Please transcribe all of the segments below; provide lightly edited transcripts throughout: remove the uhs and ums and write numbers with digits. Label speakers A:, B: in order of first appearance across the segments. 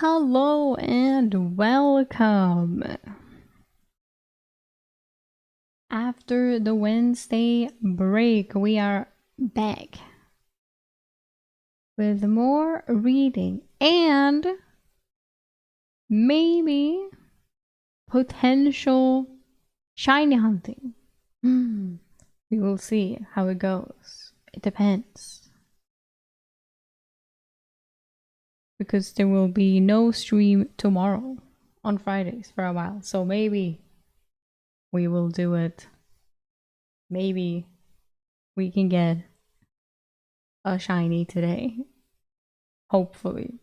A: Hello and welcome. After the Wednesday break, we are back with more reading and maybe potential shiny hunting. We will see how it goes. It depends. Because there will be no stream tomorrow on Fridays for a while. So maybe we will do it. Maybe we can get a shiny today. Hopefully.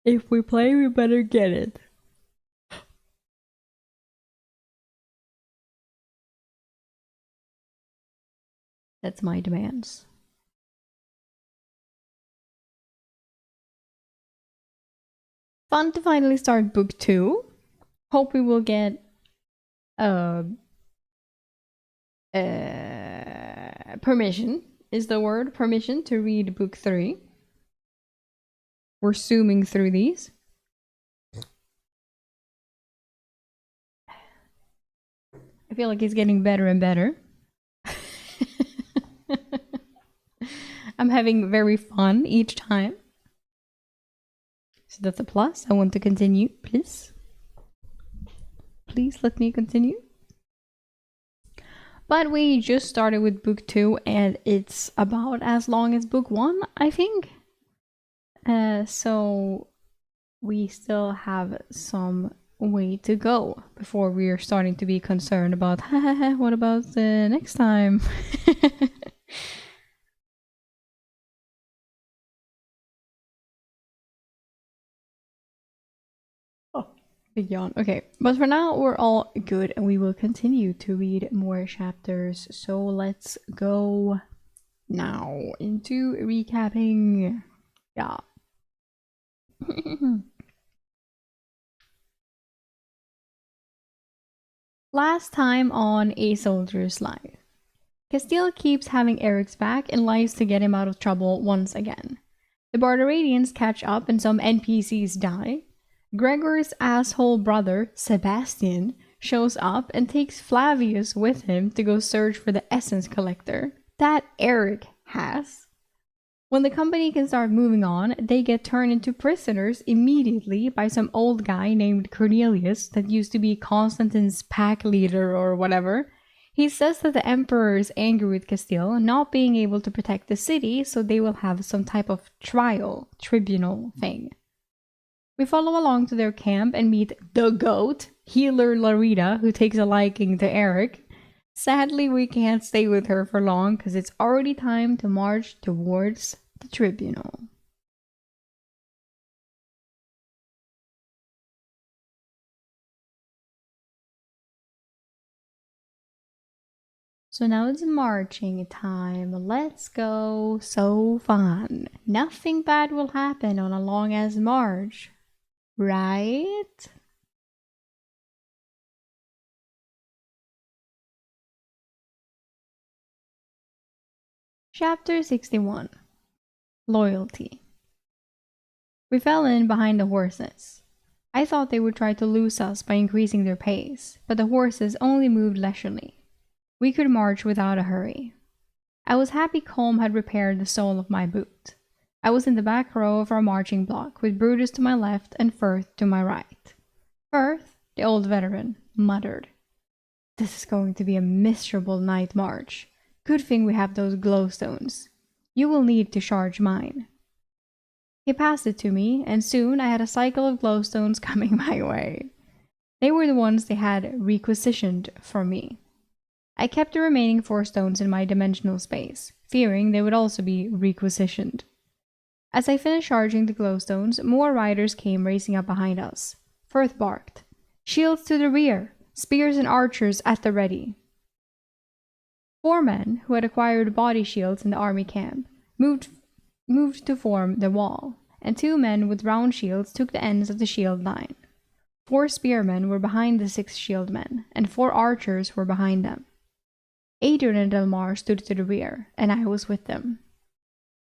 A: If we play, we better get it. That's my demands. Fun to finally start book 2. Hope we will get permission is the word. Permission to read book 3. We're zooming through these. I feel like it's getting better and better. I'm having very fun each time. So that's a plus. I want to continue, please. Please let me continue. But we just started with book 2 and it's about as long as book 1, I think. So we still have some way to go before we are starting to be concerned about what about the next time? Oh, big yawn. Okay, but for now we're all good and we will continue to read more chapters. So let's go now into recapping. Yeah. Last time on A Soldier's Life. Castile keeps having Eryk's back and lies to get him out of trouble once again. The Bardaradians catch up and some NPCs die. Gregor's asshole brother, Sebastian, shows up and takes Flavius with him to go search for the essence collector that Eryk has. When the company can start moving on, they get turned into prisoners immediately by some old guy named Cornelius that used to be Constantine's pack leader or whatever. He says that the Emperor is angry with Castile not being able to protect the city, so they will have some type of tribunal thing. We follow along to their camp and meet the goat, healer Larita, who takes a liking to Eryk. Sadly, we can't stay with her for long because it's already time to march towards the tribunal. So now it's marching time. Let's go. So fun. Nothing bad will happen on a long ass march. Right? Chapter 61. Loyalty. We fell in behind the horses. I thought they would try to lose us by increasing their pace, but the horses only moved leisurely. We could march without a hurry. I was happy Colm had repaired the sole of my boot. I was in the back row of our marching block, with Brutus to my left and Firth to my right. Firth, the old veteran, muttered, "This is going to be a miserable night march. Good thing we have those glowstones. You will need to charge mine." He passed it to me, and soon I had a cycle of glowstones coming my way. They were the ones they had requisitioned from me. I kept the remaining 4 stones in my dimensional space, fearing they would also be requisitioned. As I finished charging the glowstones, more riders came racing up behind us. Firth barked, "Shields to the rear! Spears and archers at the ready!" 4 men, who had acquired body shields in the army camp, moved to form the wall, and 2 men with round shields took the ends of the shield line. 4 spearmen were behind the 6 shield men, and 4 archers were behind them. Adrian and Delmar stood to the rear, and I was with them.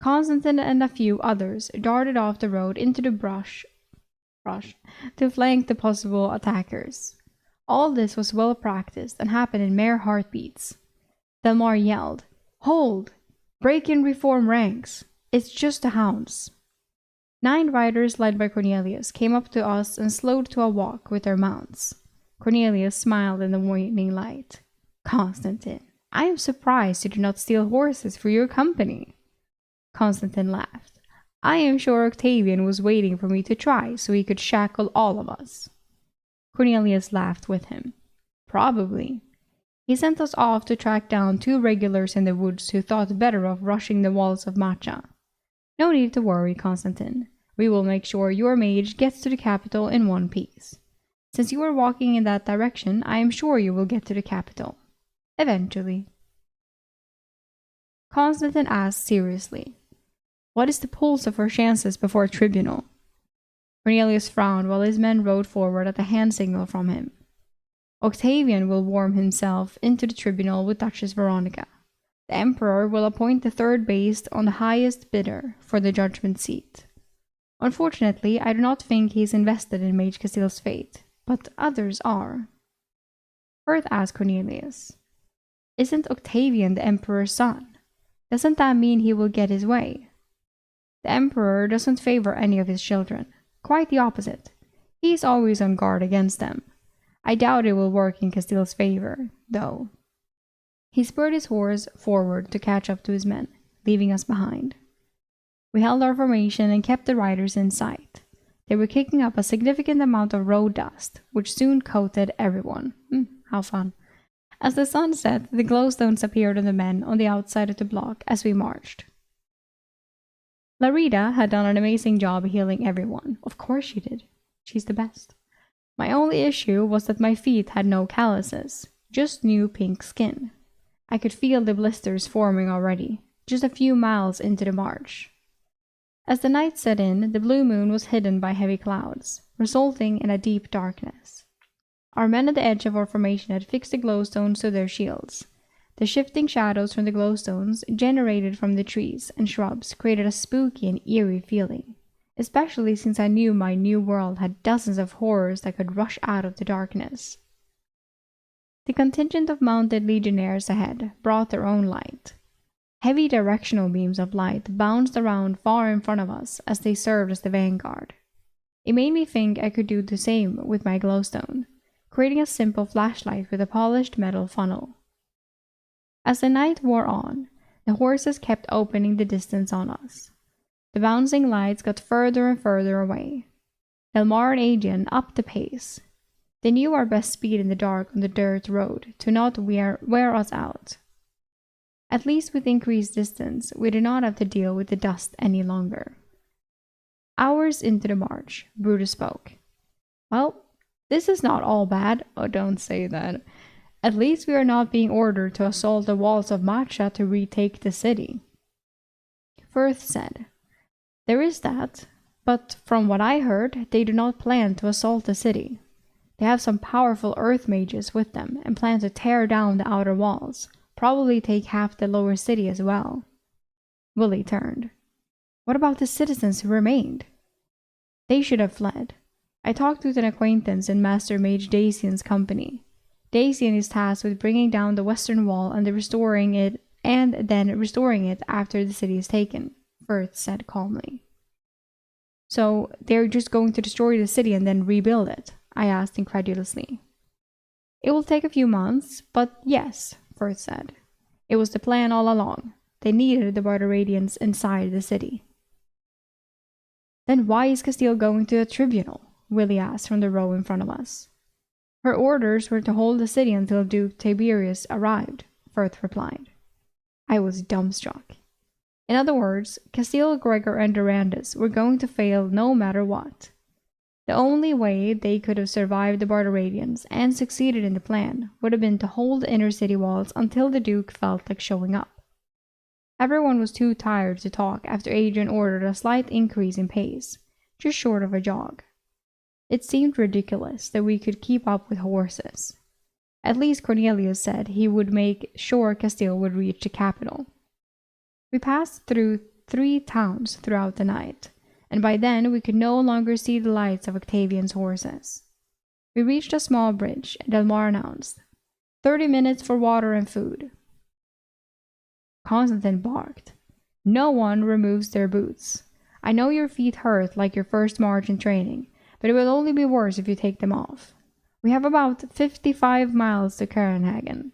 A: Constantine and a few others darted off the road into the brush to flank the possible attackers. All this was well practiced and happened in mere heartbeats. Delmar yelled, "Hold! Break and reform ranks! It's just the hounds!" 9 riders led by Cornelius came up to us and slowed to a walk with their mounts. Cornelius smiled in the waning light. "Constantine, I am surprised you did not steal horses for your company." Constantine laughed. "I am sure Octavian was waiting for me to try so he could shackle all of us." Cornelius laughed with him. "Probably. He sent us off to track down 2 regulars in the woods who thought better of rushing the walls of Macha. No need to worry, Constantine. We will make sure your mage gets to the capital in one piece. Since you are walking in that direction, I am sure you will get to the capital. Eventually." Constantine asked seriously, "What is the pulse of our chances before a tribunal?" Cornelius frowned while his men rode forward at a hand signal from him. "Octavian will worm himself into the tribunal with Duchess Veronica. The Emperor will appoint the 3rd based on the highest bidder for the judgment seat. Unfortunately, I do not think he is invested in Mage Castile's fate, but others are." Firth asked Cornelius, "Isn't Octavian the Emperor's son? Doesn't that mean he will get his way?" "The Emperor doesn't favor any of his children. Quite the opposite. He is always on guard against them. I doubt it will work in Castile's favor, though." He spurred his horse forward to catch up to his men, leaving us behind. We held our formation and kept the riders in sight. They were kicking up a significant amount of road dust, which soon coated everyone. How fun. As the sun set, the glowstones appeared on the men on the outside of the block as we marched. Larita had done an amazing job healing everyone. Of course she did. She's the best. My only issue was that my feet had no calluses, just new pink skin. I could feel the blisters forming already, just a few miles into the march. As the night set in, the blue moon was hidden by heavy clouds, resulting in a deep darkness. Our men at the edge of our formation had fixed the glowstones to their shields. The shifting shadows from the glowstones generated from the trees and shrubs created a spooky and eerie feeling, especially since I knew my new world had dozens of horrors that could rush out of the darkness. The contingent of mounted legionnaires ahead brought their own light. Heavy directional beams of light bounced around far in front of us as they served as the vanguard. It made me think I could do the same with my glowstone, creating a simple flashlight with a polished metal funnel. As the night wore on, the horses kept opening the distance on us. The bouncing lights got further and further away. Delmar and Adrian upped the pace. They knew our best speed in the dark on the dirt road to not wear us out. At least with increased distance, we did not have to deal with the dust any longer. Hours into the march, Brutus spoke. "Well, this is not all bad." Oh, don't say that. "At least we are not being ordered to assault the walls of Macha to retake the city." Firth said, "There is that, but from what I heard, they do not plan to assault the city. They have some powerful earth mages with them and plan to tear down the outer walls, probably take half the lower city as well." Willie turned. "What about the citizens who remained?" "They should have fled. I talked with an acquaintance in Master Mage Dacian's company. Dacian is tasked with bringing down the western wall and then restoring it after the city is taken," Firth said calmly. "So they're just going to destroy the city and then rebuild it?" I asked incredulously. "It will take a few months, but yes," Firth said. "It was the plan all along. They needed the Barbaradians inside the city." "Then why is Castile going to a tribunal?" Willie asked from the row in front of us. "Her orders were to hold the city until Duke Tiberius arrived," Firth replied. I was dumbstruck. In other words, Castile, Gregor, and Durandus were going to fail no matter what. The only way they could have survived the Barbaradians and succeeded in the plan would have been to hold the inner city walls until the Duke felt like showing up. Everyone was too tired to talk after Adrian ordered a slight increase in pace, just short of a jog. It seemed ridiculous that we could keep up with horses. At least Cornelius said he would make sure Castile would reach the capital. We passed through 3 towns throughout the night, and by then we could no longer see the lights of Octavian's horses. We reached a small bridge, and Delmar announced, 30 minutes for water and food. Constantine barked. No one removes their boots. I know your feet hurt like your first march in training, but it will only be worse if you take them off. We have about 55 miles to Carenhagen.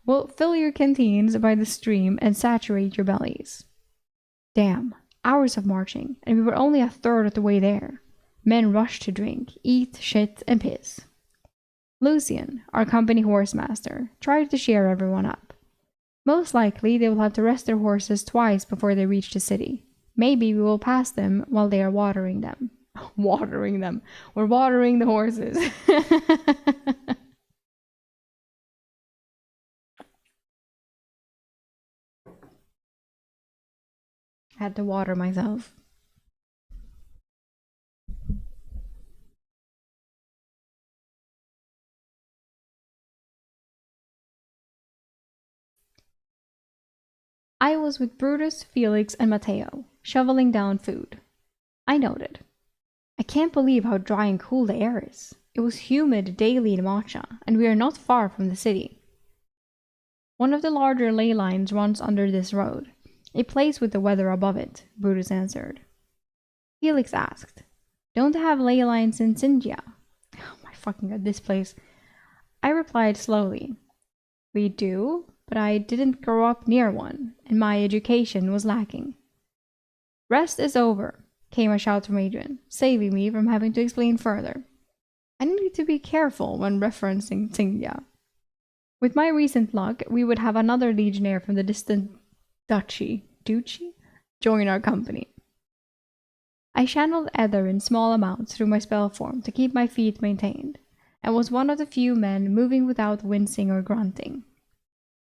A: We'll fill your canteens by the stream and saturate your bellies. Damn, hours of marching, and we were only a third of the way there. Men rushed to drink, eat, shit, and piss. Lucian, our company horsemaster, tried to cheer everyone up. Most likely they will have to rest their horses twice before they reach the city. Maybe we will pass them while they are watering them. Watering them. We're watering the horses. I had to water myself. I was with Brutus, Felix, and Matteo, shoveling down food. I noted. I can't believe how dry and cool the air is. It was humid daily in Macha, and we are not far from the city. One of the larger ley lines runs under this road, a place with the weather above it, Brutus answered. Felix asked, don't they have ley lines in Singia? Oh my fucking god, this place. I replied slowly, we do, but I didn't grow up near one, and my education was lacking. Rest is over, came a shout from Adrian, saving me from having to explain further. I need to be careful when referencing Singia. With my recent luck, we would have another legionnaire from the distant duchy join our company. I channeled ether in small amounts through my spell form to keep my feet maintained, and was one of the few men moving without wincing or grunting.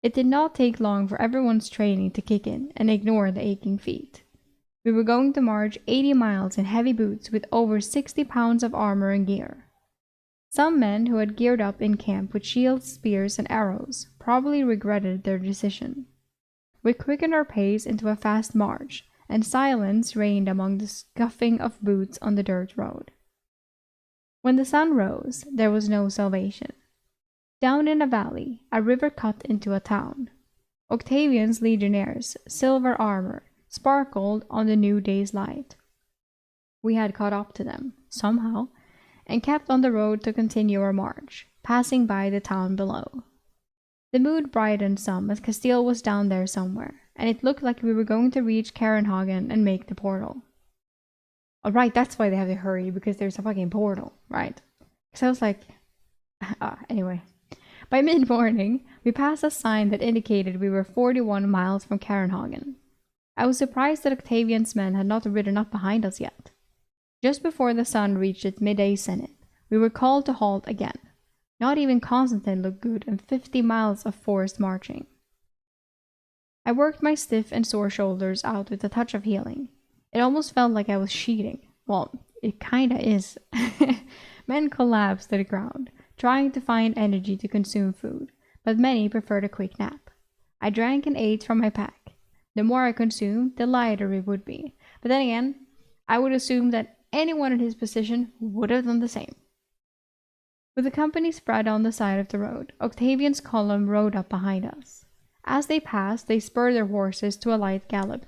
A: It did not take long for everyone's training to kick in and ignore the aching feet. We were going to march 80 miles in heavy boots with over 60 pounds of armor and gear. Some men who had geared up in camp with shields, spears, and arrows probably regretted their decision. We quickened our pace into a fast march, and silence reigned among the scuffing of boots on the dirt road. When the sun rose, there was no salvation. Down in a valley, a river cut into a town. Octavian's legionnaires' silver armor sparkled on the new day's light. We had caught up to them, somehow, and kept on the road to continue our march, passing by the town below. The mood brightened some as Castile was down there somewhere, and it looked like we were going to reach Carenhagen and make the portal. Alright, that's why they have to hurry, because there's a fucking portal, right? Because I was like... anyway. By mid-morning, we passed a sign that indicated we were 41 miles from Carenhagen. I was surprised that Octavian's men had not ridden up behind us yet. Just before the sun reached its midday zenith, we were called to halt again. Not even Constantine looked good in 50 miles of forced marching. I worked my stiff and sore shoulders out with a touch of healing. It almost felt like I was cheating. Well, it kinda is. Men collapsed to the ground, trying to find energy to consume food, but many preferred a quick nap. I drank and ate from my pack. The more I consumed, the lighter it would be. But then again, I would assume that anyone in his position would have done the same. With the company spread on the side of the road, Octavian's column rode up behind us. As they passed, they spurred their horses to a light gallop.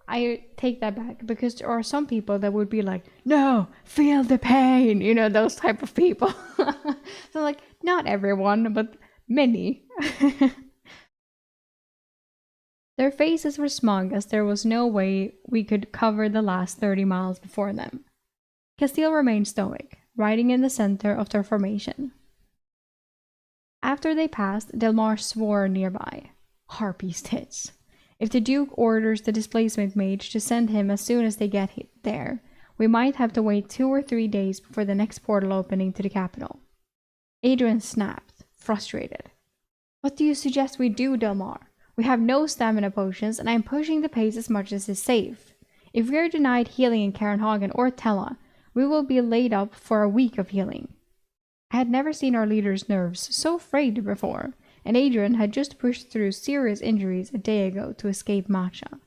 A: I take that back, because there are some people that would be like, no, feel the pain, you know, those type of people. So like, not everyone, but many. Their faces were smug as there was no way we could cover the last 30 miles before them. Castile remained stoic, riding in the center of their formation. After they passed, Delmar swore nearby. Harpy's tits. If the Duke orders the displacement mage to send him as soon as they get there, we might have to wait 2 or 3 days before the next portal opening to the capital. Adrian snapped, frustrated. What do you suggest we do, Delmar? We have no stamina potions, and I am pushing the pace as much as is safe. If we are denied healing in Carenhagen or Tella, we will be laid up for a week of healing. I had never seen our leader's nerves so frayed before, and Adrian had just pushed through serious injuries a day ago to escape Macha.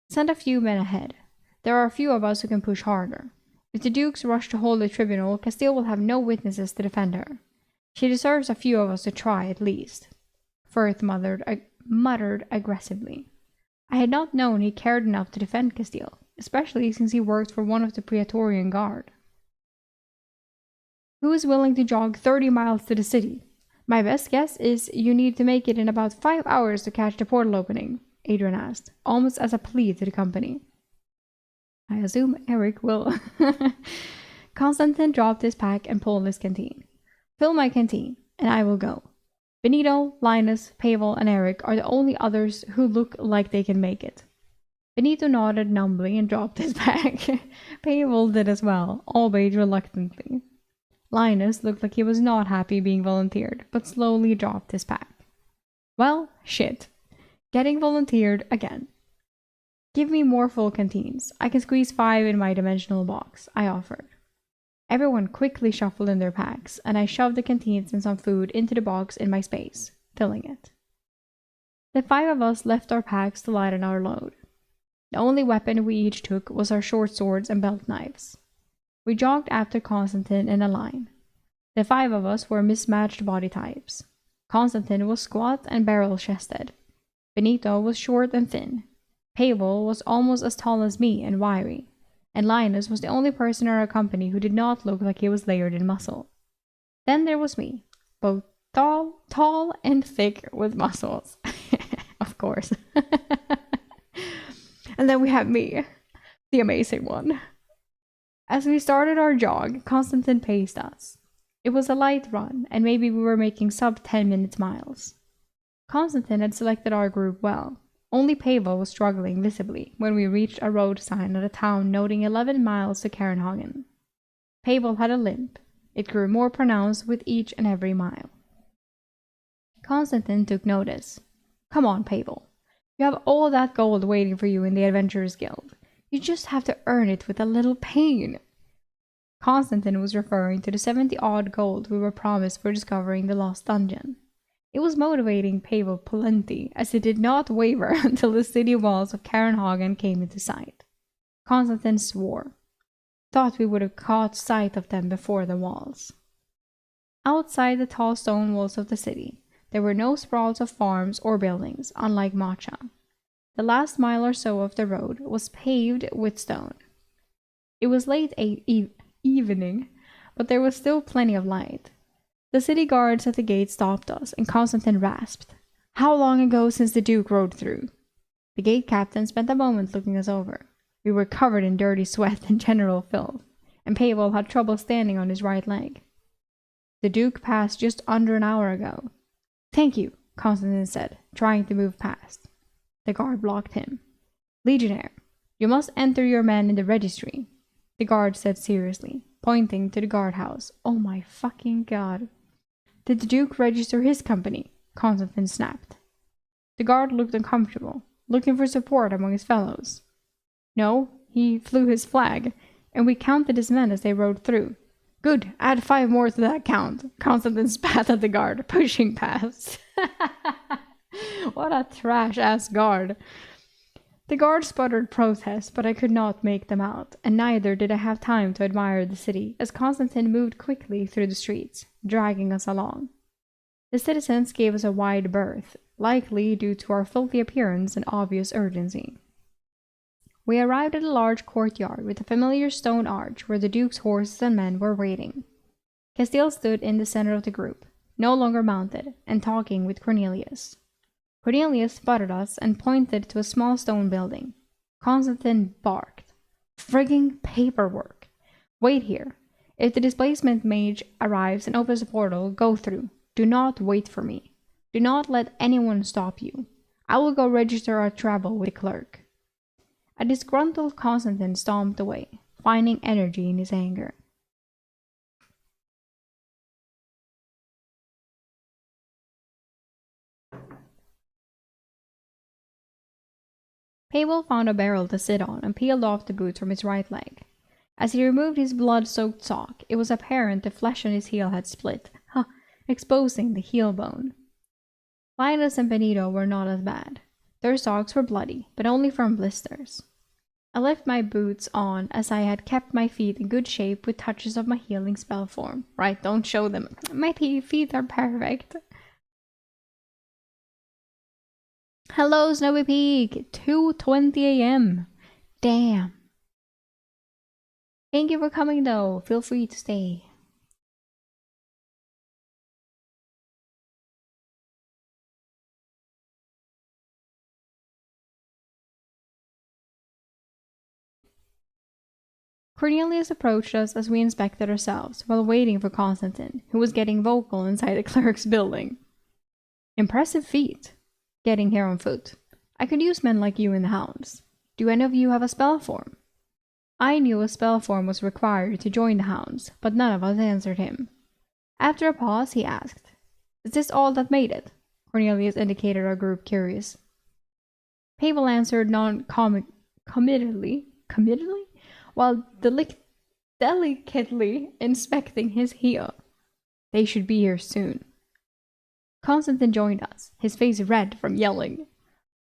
A: Send a few men ahead. There are a few of us who can push harder. If the dukes rush to hold the tribunal, Castile will have no witnesses to defend her. She deserves a few of us to try, at least. Firth muttered aggressively. I had not known he cared enough to defend Castile, especially since he worked for one of the Praetorian Guard. Who is willing to jog 30 miles to the city? My best guess is you need to make it in about 5 hours to catch the portal opening, Adrian asked, almost as a plea to the company. I assume Eryk will. Constantine dropped his pack and pulled his canteen. Fill my canteen, and I will go. Benito, Linus, Pavel, and Eryk are the only others who look like they can make it. Benito nodded numbly and dropped his pack. Pavel did as well, albeit reluctantly. Linus looked like he was not happy being volunteered, but slowly dropped his pack. Well, shit. Getting volunteered again. Give me more full canteens. I can squeeze 5 in my dimensional box, I offered. Everyone quickly shuffled in their packs, and I shoved the canteens and some food into the box in my space, filling it. The 5 of us left our packs to lighten our load. The only weapon we each took was our short swords and belt knives. We jogged after Constantine in a line. The 5 of us were mismatched body types. Constantine was squat and barrel-chested. Benito was short and thin. Pavel was almost as tall as me and wiry, and Linus was the only person in our company who did not look like he was layered in muscle. Then there was me, both tall and thick with muscles. Of course. And then we have me, the amazing one. As we started our jog, Constantine paced us. It was a light run, and maybe we were making sub 10-minute miles. Constantine had selected our group well. Only Pavel was struggling visibly when we reached a road sign at a town noting 11 miles to Karenhagen. Pavel had a limp. It grew more pronounced with each and every mile. Constantine took notice. Come on, Pavel. You have all that gold waiting for you in the Adventurers Guild. You just have to earn it with a little pain. Constantine was referring to the 70-odd gold we were promised for discovering the lost dungeon. It was motivating Pavel plenty, as he did not waver until the city walls of Karenhagen came into sight. Constantine swore. Thought we would have caught sight of them before the walls. Outside the tall stone walls of the city, there were no sprawls of farms or buildings, unlike Macha. The last mile or so of the road was paved with stone. It was late evening, but there was still plenty of light. The city guards at the gate stopped us, and Constantine rasped, How long ago since the Duke rode through? The gate captain spent a moment looking us over. We were covered in dirty sweat and general filth, and Pavel had trouble standing on his right leg. The Duke passed just under an hour ago. Thank you, Constantine said, trying to move past. The guard blocked him. Legionnaire, you must enter your men in the registry, the guard said seriously, pointing to the guardhouse. Oh my fucking god. Did the Duke register his company? Constantine snapped. The guard looked uncomfortable, looking for support among his fellows. No, he flew his flag, and we counted his men as they rode through. Good, add 5 more to that count. Constantine spat at the guard, pushing past. What a trash-ass guard. The guard sputtered protest, but I could not make them out, and neither did I have time to admire the city, as Constantine moved quickly through the streets, dragging us along. The citizens gave us a wide berth, likely due to our filthy appearance and obvious urgency. We arrived at a large courtyard with a familiar stone arch where the Duke's horses and men were waiting. Castile stood in the center of the group, no longer mounted, and talking with Cornelius. Cornelius spotted us and pointed to a small stone building. Constantine barked. Frigging paperwork. Wait here. If the displacement mage arrives and opens the portal, go through. Do not wait for me. Do not let anyone stop you. I will go register our travel with the clerk. A disgruntled Constantine stomped away, finding energy in his anger. Pavel found a barrel to sit on and peeled off the boots from his right leg. As he removed his blood-soaked sock, it was apparent the flesh on his heel had split, exposing the heel bone. Linus and Benito were not as bad. Their socks were bloody, but only from blisters. I left my boots on as I had kept my feet in good shape with touches of my healing spell form. Right, don't show them. My feet are perfect. Hello, Snowy Peak! 2:20 a.m. Damn. Thank you for coming though. Feel free to stay. Cornelius approached us as we inspected ourselves while waiting for Constantine, who was getting vocal inside the cleric's building. Impressive feat, getting here on foot. I could use men like you in the hounds. Do any of you have a spell form? I knew a spell form was required to join the hounds, but none of us answered him. After a pause, he asked, "Is this all that made it?" Cornelius indicated our group, curious. Pavel answered non-committedly, while delicately inspecting his heel. They should be here soon. Constantine joined us, his face red from yelling.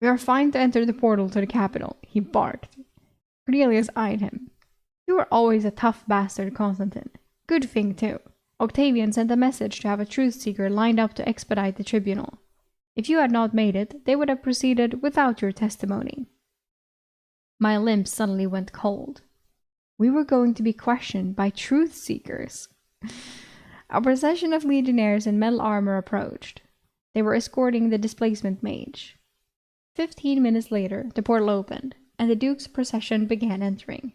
A: "We are fine to enter the portal to the capital," he barked. Cornelius eyed him. "You were always a tough bastard, Constantine. Good thing, too. Octavian sent a message to have a truth seeker lined up to expedite the tribunal. If you had not made it, they would have proceeded without your testimony." My limbs suddenly went cold. We were going to be questioned by truth seekers. A procession of legionnaires in metal armor approached. They were escorting the displacement mage. 15 minutes later, the portal opened, and the Duke's procession began entering.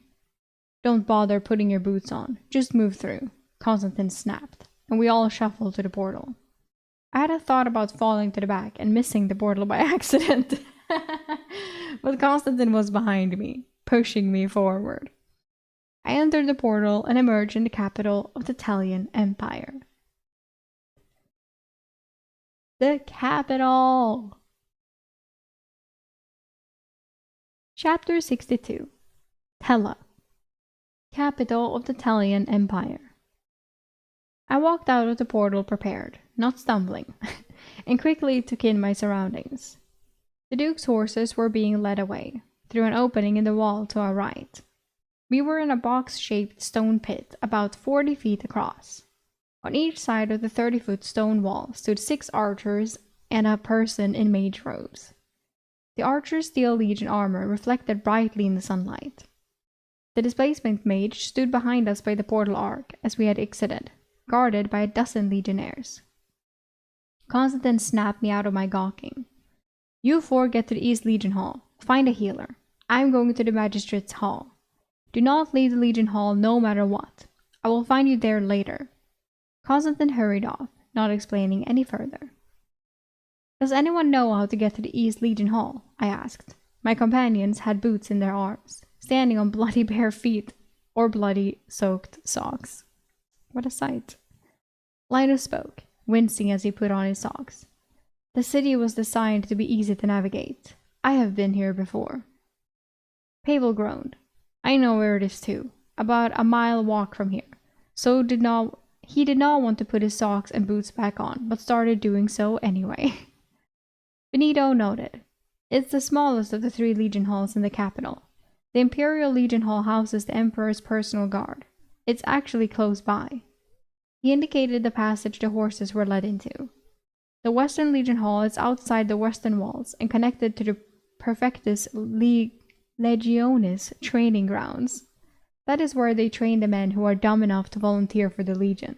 A: "Don't bother putting your boots on, just move through," Constantine snapped, and we all shuffled to the portal. I had a thought about falling to the back and missing the portal by accident, but Constantine was behind me, pushing me forward. I entered the portal and emerged in the capital of the Italian Empire. The capital! Chapter 62. Tella, capital of the Italian Empire. I walked out of the portal prepared, not stumbling, and quickly took in my surroundings. The Duke's horses were being led away, through an opening in the wall to our right. We were in a box-shaped stone pit about 40 feet across. On each side of the 30-foot stone wall stood 6 archers and a person in mage robes. The archers' steel legion armor reflected brightly in the sunlight. The displacement mage stood behind us by the portal arc as we had exited, guarded by a dozen legionnaires. Constantine snapped me out of my gawking. "You 4 get to the East Legion Hall. Find a healer. I'm going to the Magistrate's Hall. Do not leave the Legion Hall no matter what. I will find you there later." Constantine hurried off, not explaining any further. "Does anyone know how to get to the East Legion Hall?" I asked. My companions had boots in their arms, standing on bloody bare feet or bloody soaked socks. What a sight. Linus spoke, wincing as he put on his socks. "The city was designed to be easy to navigate. I have been here before." Pavel groaned. "I know where it is too, about a mile walk from here." He did not want to put his socks and boots back on, but started doing so anyway. Benito nodded. "It's the smallest of the 3 Legion halls in the capital. The Imperial Legion Hall houses the Emperor's personal guard. It's actually close by." He indicated the passage the horses were led into. "The Western Legion Hall is outside the western walls and connected to the Perfectus Legionis training grounds. That is where they train the men who are dumb enough to volunteer for the Legion."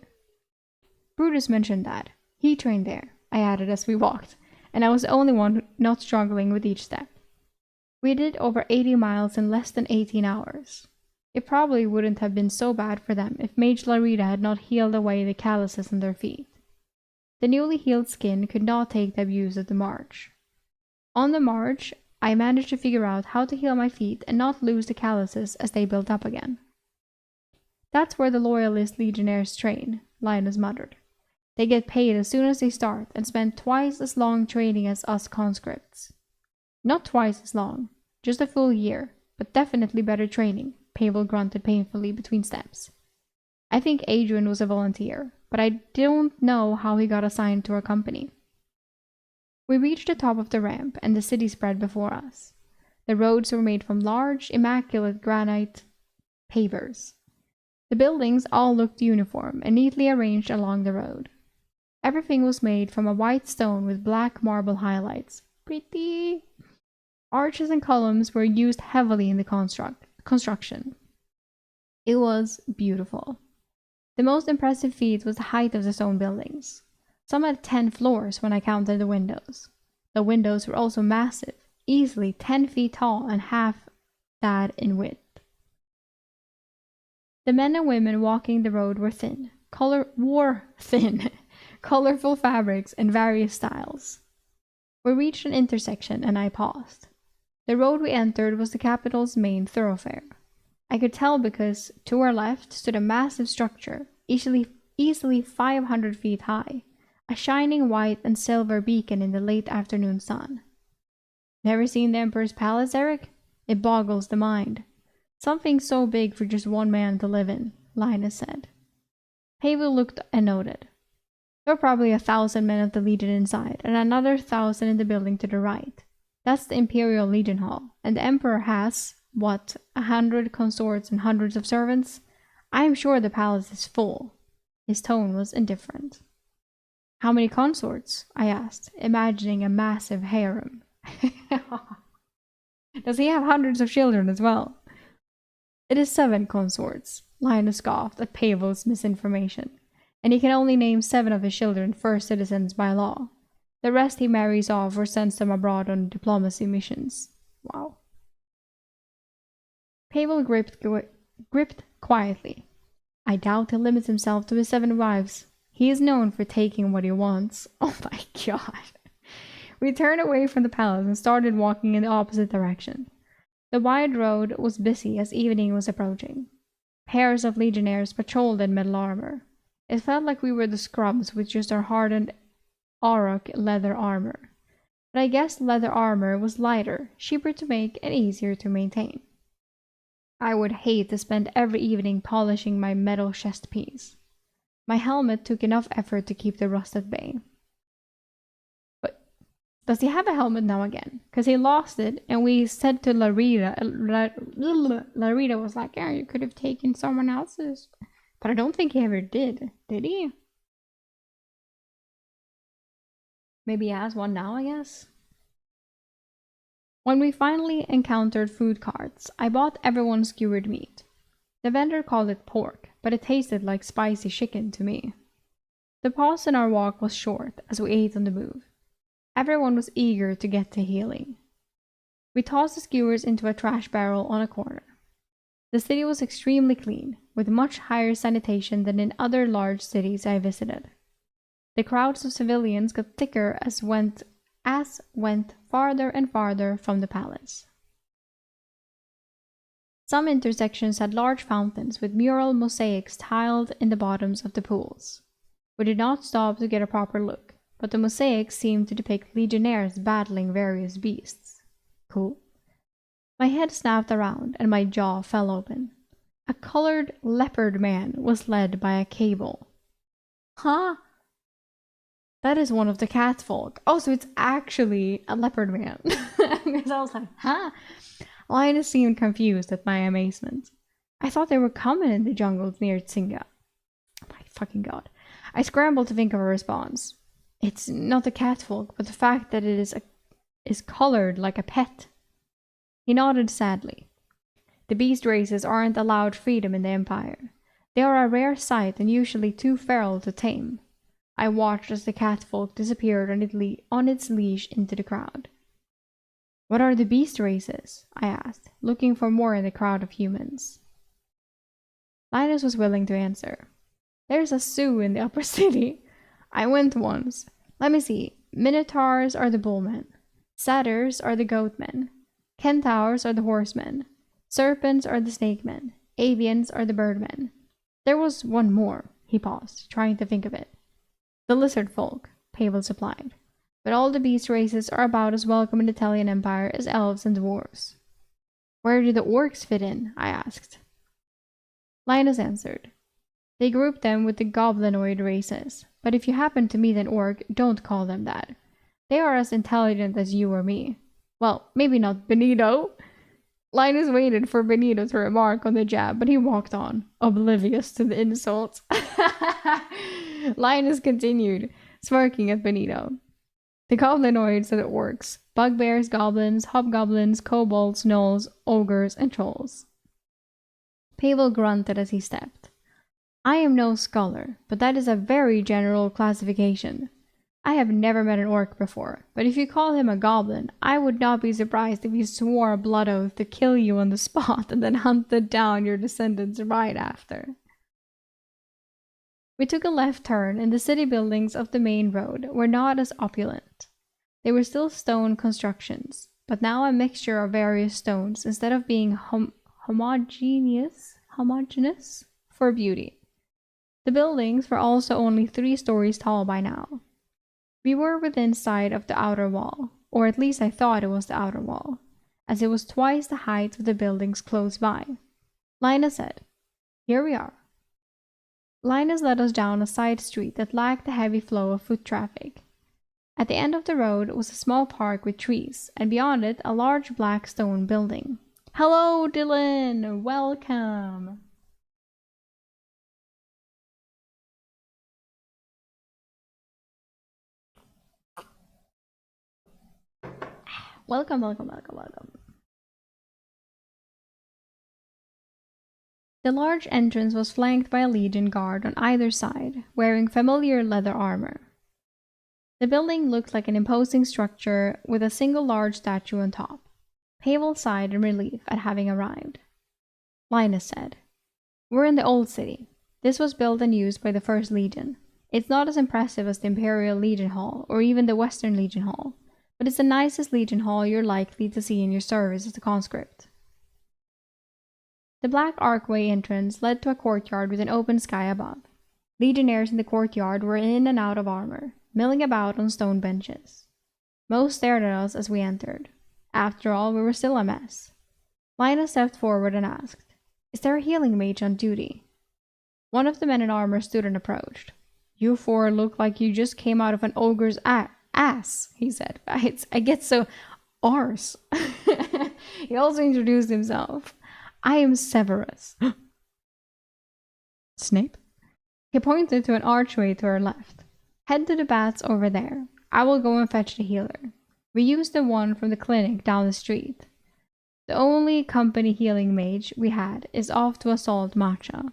A: Brutus mentioned that. He trained there, I added as we walked, and I was the only one not struggling with each step. We did over 80 miles in less than 18 hours. It probably wouldn't have been so bad for them if Mage Larita had not healed away the calluses on their feet. The newly healed skin could not take the abuse of the march. On the march, I managed to figure out how to heal my feet and not lose the calluses as they built up again. "That's where the Loyalist Legionnaires train," Linus muttered. "They get paid as soon as they start and spend twice as long training as us conscripts." "Not twice as long, just a full year, but definitely better training," Pavel grunted painfully between steps. "I think Adrian was a volunteer, but I don't know how he got assigned to our company." We reached the top of the ramp, and the city spread before us. The roads were made from large, immaculate granite pavers. The buildings all looked uniform and neatly arranged along the road. Everything was made from a white stone with black marble highlights. Pretty! Arches and columns were used heavily in the construction. It was beautiful. The most impressive feat was the height of the stone buildings. Some had 10 floors when I counted the windows. The windows were also massive, easily 10 feet tall and half that in width. The men and women walking the road were thin, colorful fabrics in various styles. We reached an intersection and I paused. The road we entered was the capital's main thoroughfare. I could tell because to our left stood a massive structure, easily 500 feet high, a shining white and silver beacon in the late afternoon sun. Never seen the Emperor's Palace, Eryk? It boggles the mind. Something so big for just one man to live in, Linus said. Pavel looked and noted. There were probably 1,000 men of the Legion inside, and another 1,000 in the building to the right. That's the Imperial Legion Hall, and the Emperor has, 100 consorts and hundreds of servants? I am sure the palace is full. His tone was indifferent. How many consorts? I asked, imagining a massive harem. Does he have hundreds of children as well? It is 7 consorts, Linus scoffed at Pavel's misinformation, and he can only name 7 of his children first citizens by law. The rest he marries off or sends them abroad on diplomacy missions. Wow. Pavel gripped quietly. I doubt he limits himself to his 7 wives. He is known for taking what he wants. Oh my god. We turned away from the palace and started walking in the opposite direction. The wide road was busy as evening was approaching. Pairs of legionnaires patrolled in metal armor. It felt like we were the scrubs with just our hardened Eryk leather armor. But I guess leather armor was lighter, cheaper to make, and easier to maintain. I would hate to spend every evening polishing my metal chest piece. My helmet took enough effort to keep the rust at bay. But does he have a helmet now again? Because he lost it, and we said to Larita was like, yeah, you could have taken someone else's. But I don't think he ever did he? Maybe he has one now, I guess? When we finally encountered food carts, I bought everyone skewered meat. The vendor called it pork, but it tasted like spicy chicken to me. The pause in our walk was short as we ate on the move. Everyone was eager to get to healing. We tossed the skewers into a trash barrel on a corner. The city was extremely clean, with much higher sanitation than in other large cities I visited. The crowds of civilians got thicker as went farther and farther from the palace. Some intersections had large fountains with mural mosaics tiled in the bottoms of the pools. We did not stop to get a proper look, but the mosaics seemed to depict legionnaires battling various beasts. Cool. My head snapped around and my jaw fell open. A colored leopard man was led by a cable. Huh? That is one of the catfolk. Oh, so it's actually a leopard man. Because I was like, huh? Linus seemed confused at my amazement. I thought they were common in the jungles near Tsinga. Oh my fucking god. I scrambled to think of a response. It's not the catfolk, but the fact that it is colored like a pet. He nodded sadly. The beast races aren't allowed freedom in the Empire. They are a rare sight and usually too feral to tame. I watched as the catfolk disappeared on its leash into the crowd. What are the beast races? I asked, looking for more in the crowd of humans. Linus was willing to answer. There's a zoo in the upper city. I went once. Let me see. Minotaurs are the bullmen. Satyrs are the goatmen. Centaurs are the horsemen. Serpents are the snakemen. Avians are the birdmen. There was one more. He paused, trying to think of it. The lizard folk, Pavel supplied. But all the beast races are about as welcome in the Italian Empire as elves and dwarves. Where do the orcs fit in? I asked. Linus answered. They group them with the goblinoid races, but if you happen to meet an orc, don't call them that. They are as intelligent as you or me. Well, maybe not Benito. Linus waited for Benito to remark on the jab, but he walked on, oblivious to the insults. Linus continued, smirking at Benito. The goblinoids are the orcs, bugbears, goblins, hobgoblins, kobolds, gnolls, ogres, and trolls. Pavel grunted as he stepped. I am no scholar, but that is a very general classification. I have never met an orc before, but if you call him a goblin, I would not be surprised if he swore a blood oath to kill you on the spot and then hunted down your descendants right after. We took a left turn, and the city buildings of the main road were not as opulent. They were still stone constructions, but now a mixture of various stones instead of being homogeneous for beauty. The buildings were also only 3 stories tall by now. We were within sight of the outer wall, or at least I thought it was the outer wall, as it was twice the height of the buildings close by. Linus said, "Here we are." Linus led us down a side street that lacked the heavy flow of foot traffic. At the end of the road was a small park with trees, and beyond it a large black stone building. "Hello, Dylan! Welcome!" Welcome. The large entrance was flanked by a legion guard on either side, wearing familiar leather armor. The building looked like an imposing structure with a single large statue on top. Pavel sighed in relief at having arrived. Linus said, "We're in the Old City. This was built and used by the First Legion. It's not as impressive as the Imperial Legion Hall or even the Western Legion Hall, but it's the nicest Legion Hall you're likely to see in your service as a conscript." The black archway entrance led to a courtyard with an open sky above. Legionnaires in the courtyard were in and out of armor, milling about on stone benches. Most stared at us as we entered. After all, we were still a mess. Linus stepped forward and asked, "Is there a healing mage on duty?" One of the men in armor stood and approached. "You 4 look like you just came out of an ogre's ass," he said. I get so arse. He also introduced himself. "I am Severus." Snape? He pointed to an archway to our left. "Head to the baths over there. I will go and fetch the healer. We use the one from the clinic down the street. The only company healing mage we had is off to assault Matcha."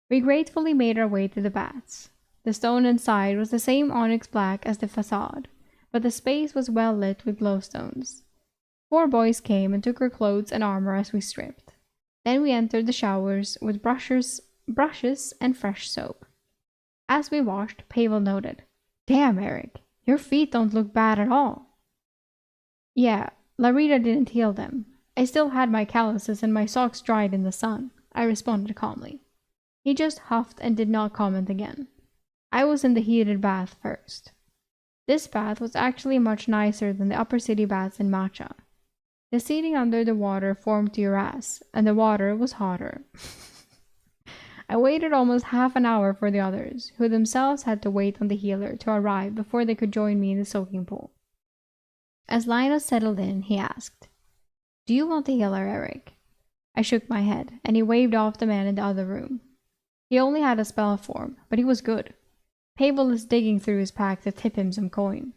A: We gratefully made our way to the baths. The stone inside was the same onyx black as the facade, but the space was well lit with glowstones. 4 boys came and took our clothes and armor as we stripped. Then we entered the showers with brushes and fresh soap. As we washed, Pavel noted, "Damn, Eryk, your feet don't look bad at all." "Yeah, Larita didn't heal them. I still had my calluses and my socks dried in the sun," I responded calmly. He just huffed and did not comment again. I was in the heated bath first. This bath was actually much nicer than the upper city baths in Matcha. The seating under the water formed to your ass, and the water was hotter. I waited almost half an hour for the others, who themselves had to wait on the healer to arrive before they could join me in the soaking pool. As Linus settled in, he asked, "Do you want the healer, Eryk?" I shook my head, and he waved off the man in the other room. He only had a spell form, but he was good. Pavel is digging through his pack to tip him some coin.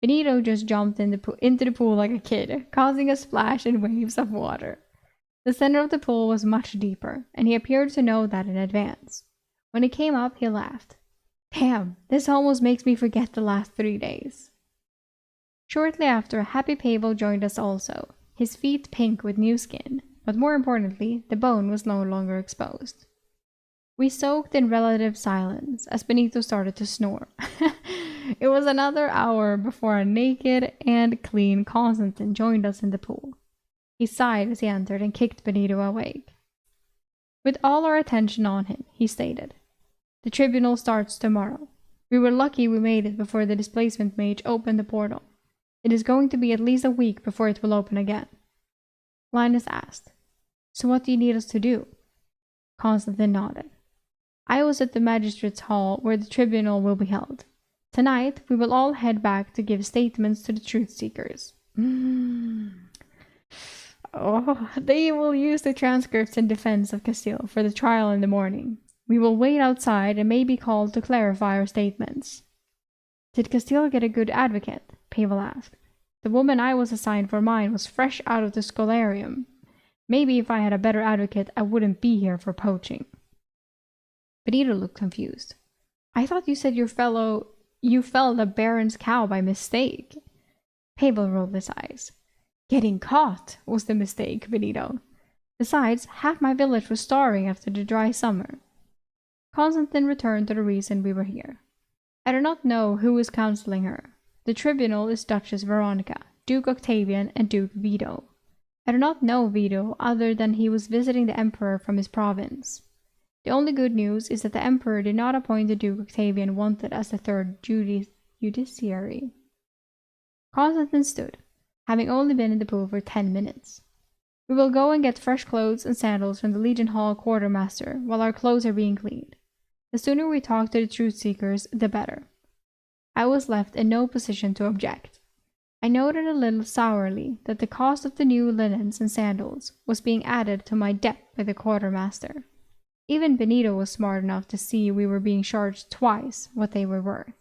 A: Benito just jumped into the pool like a kid, causing a splash and waves of water. The center of the pool was much deeper, and he appeared to know that in advance. When he came up, he laughed. "Damn, this almost makes me forget the last 3 days." Shortly after, Happy Pavel joined us also, his feet pink with new skin, but more importantly, the bone was no longer exposed. We soaked in relative silence as Benito started to snore. It was another hour before a naked and clean Constantine joined us in the pool. He sighed as he entered and kicked Benito awake. With all our attention on him, he stated, "The tribunal starts tomorrow. We were lucky we made it before the displacement mage opened the portal. It is going to be at least a week before it will open again." Linus asked, "So what do you need us to do?" Constantine nodded. "I was at the magistrate's hall where the tribunal will be held. Tonight, we will all head back to give statements to the truth seekers. Oh, they will use the transcripts in defense of Castile for the trial in the morning. We will wait outside and may be called to clarify our statements. Did Castile get a good advocate? Pavel asked. The woman I was assigned for mine was fresh out of the scolarium. Maybe if I had a better advocate, I wouldn't be here for poaching. Benito looked confused. I thought you said you felled a baron's cow by mistake. Pavel rolled his eyes. Getting caught was the mistake, Benito. Besides, half my village was starving after the dry summer. Constantine returned to the reason we were here. I do not know who is counseling her. The tribunal is Duchess Veronica, Duke Octavian, and Duke Vito. I do not know Vito other than he was visiting the Emperor from his province. The only good news is that the Emperor did not appoint the Duke Octavian wanted as the third justiciary. Constantine stood, having only been in the pool for 10 minutes. We will go and get fresh clothes and sandals from the Legion Hall quartermaster while our clothes are being cleaned. The sooner we talk to the truth seekers, the better. I was left in no position to object. I noted a little sourly that the cost of the new linens and sandals was being added to my debt by the quartermaster. Even Benito was smart enough to see we were being charged twice what they were worth.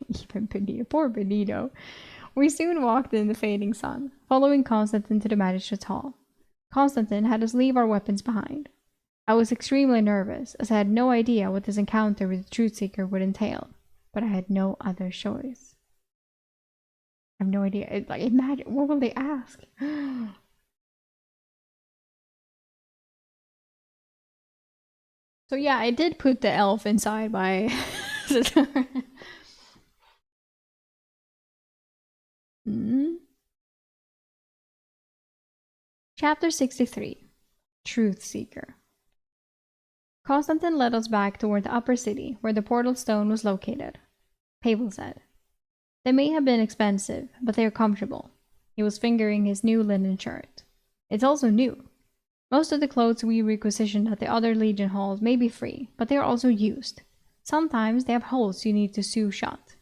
A: Even Benito, poor Benito. We soon walked in the fading sun, following Constantine to the magistrate's hall. Constantine had us leave our weapons behind. I was extremely nervous, as I had no idea what this encounter with the truth seeker would entail, but I had no other choice. I have no idea. Imagine, what will they ask? So yeah, I did put the elf inside my... Chapter 63. Truth Seeker. Constantine led us back toward the upper city, where the portal stone was located. Pavel said, They may have been expensive, but they are comfortable. He was fingering his new linen shirt. It's also new. Most of the clothes we requisitioned at the other Legion halls may be free, but they are also used. Sometimes they have holes you need to sew shut.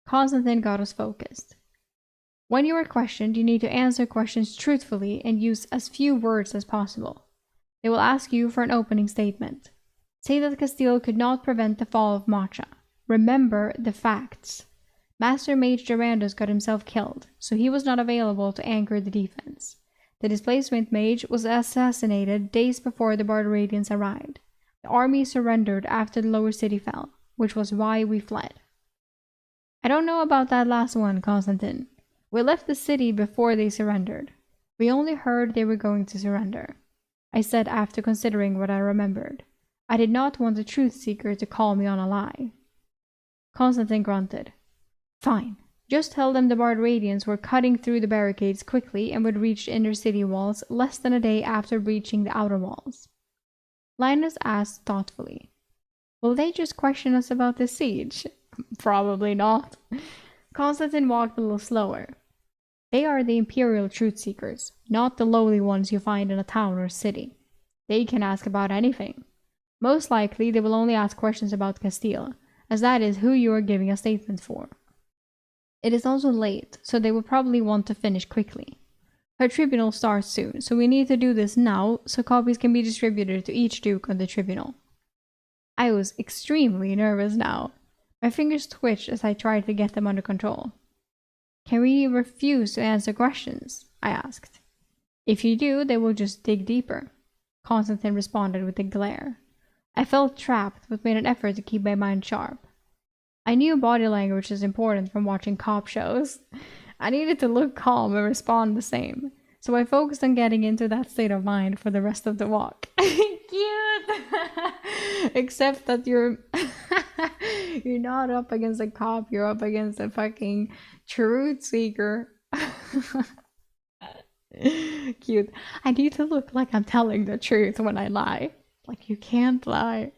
A: Constantine got us focused. When you are questioned, you need to answer questions truthfully and use as few words as possible. They will ask you for an opening statement. Say that Castile could not prevent the fall of Macha. Remember the facts. Master Mage Durandus got himself killed, so he was not available to anchor the defense. The displacement mage was assassinated days before the Barbaradians arrived. The army surrendered after the lower city fell, which was why we fled. I don't know about that last one, Constantine. We left the city before they surrendered. We only heard they were going to surrender. I said after considering what I remembered. I did not want the truth seeker to call me on a lie. Constantine grunted. Fine. Just tell them the Barbaradians were cutting through the barricades quickly and would reach the inner city walls less than a day after breaching the outer walls. Linus asked thoughtfully, Will they just question us about the siege? Probably not. Constantine walked a little slower. They are the Imperial truth seekers, not the lowly ones you find in a town or city. They can ask about anything. Most likely they will only ask questions about Castile, as that is who you are giving a statement for. It is also late, so they will probably want to finish quickly. Her tribunal starts soon, so we need to do this now so copies can be distributed to each duke on the tribunal. I was extremely nervous now. My fingers twitched as I tried to get them under control. Can we refuse to answer questions? I asked. If you do, they will just dig deeper. Constantine responded with a glare. I felt trapped, but made an effort to keep my mind sharp. I knew body language is important from watching cop shows. I needed to look calm and respond the same, so I focused on getting into that state of mind for the rest of the walk. Cute! Except that you're not up against a cop, you're up against a fucking truth seeker. Cute. I need to look like I'm telling the truth when I lie. Like, you can't lie.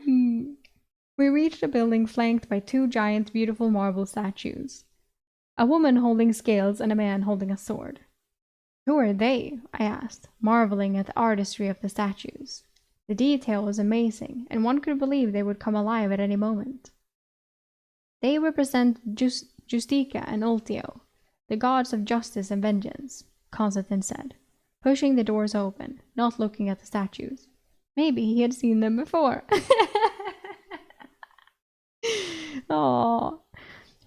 A: We reached a building flanked by two giant, beautiful marble statues. A woman holding scales and a man holding a sword. Who are they? I asked, marveling at the artistry of the statues. The detail was amazing, and one could believe they would come alive at any moment. They represent Justica and Ultio, the gods of justice and vengeance, Constantine said, pushing the doors open, not looking at the statues. Maybe he had seen them before. Oh,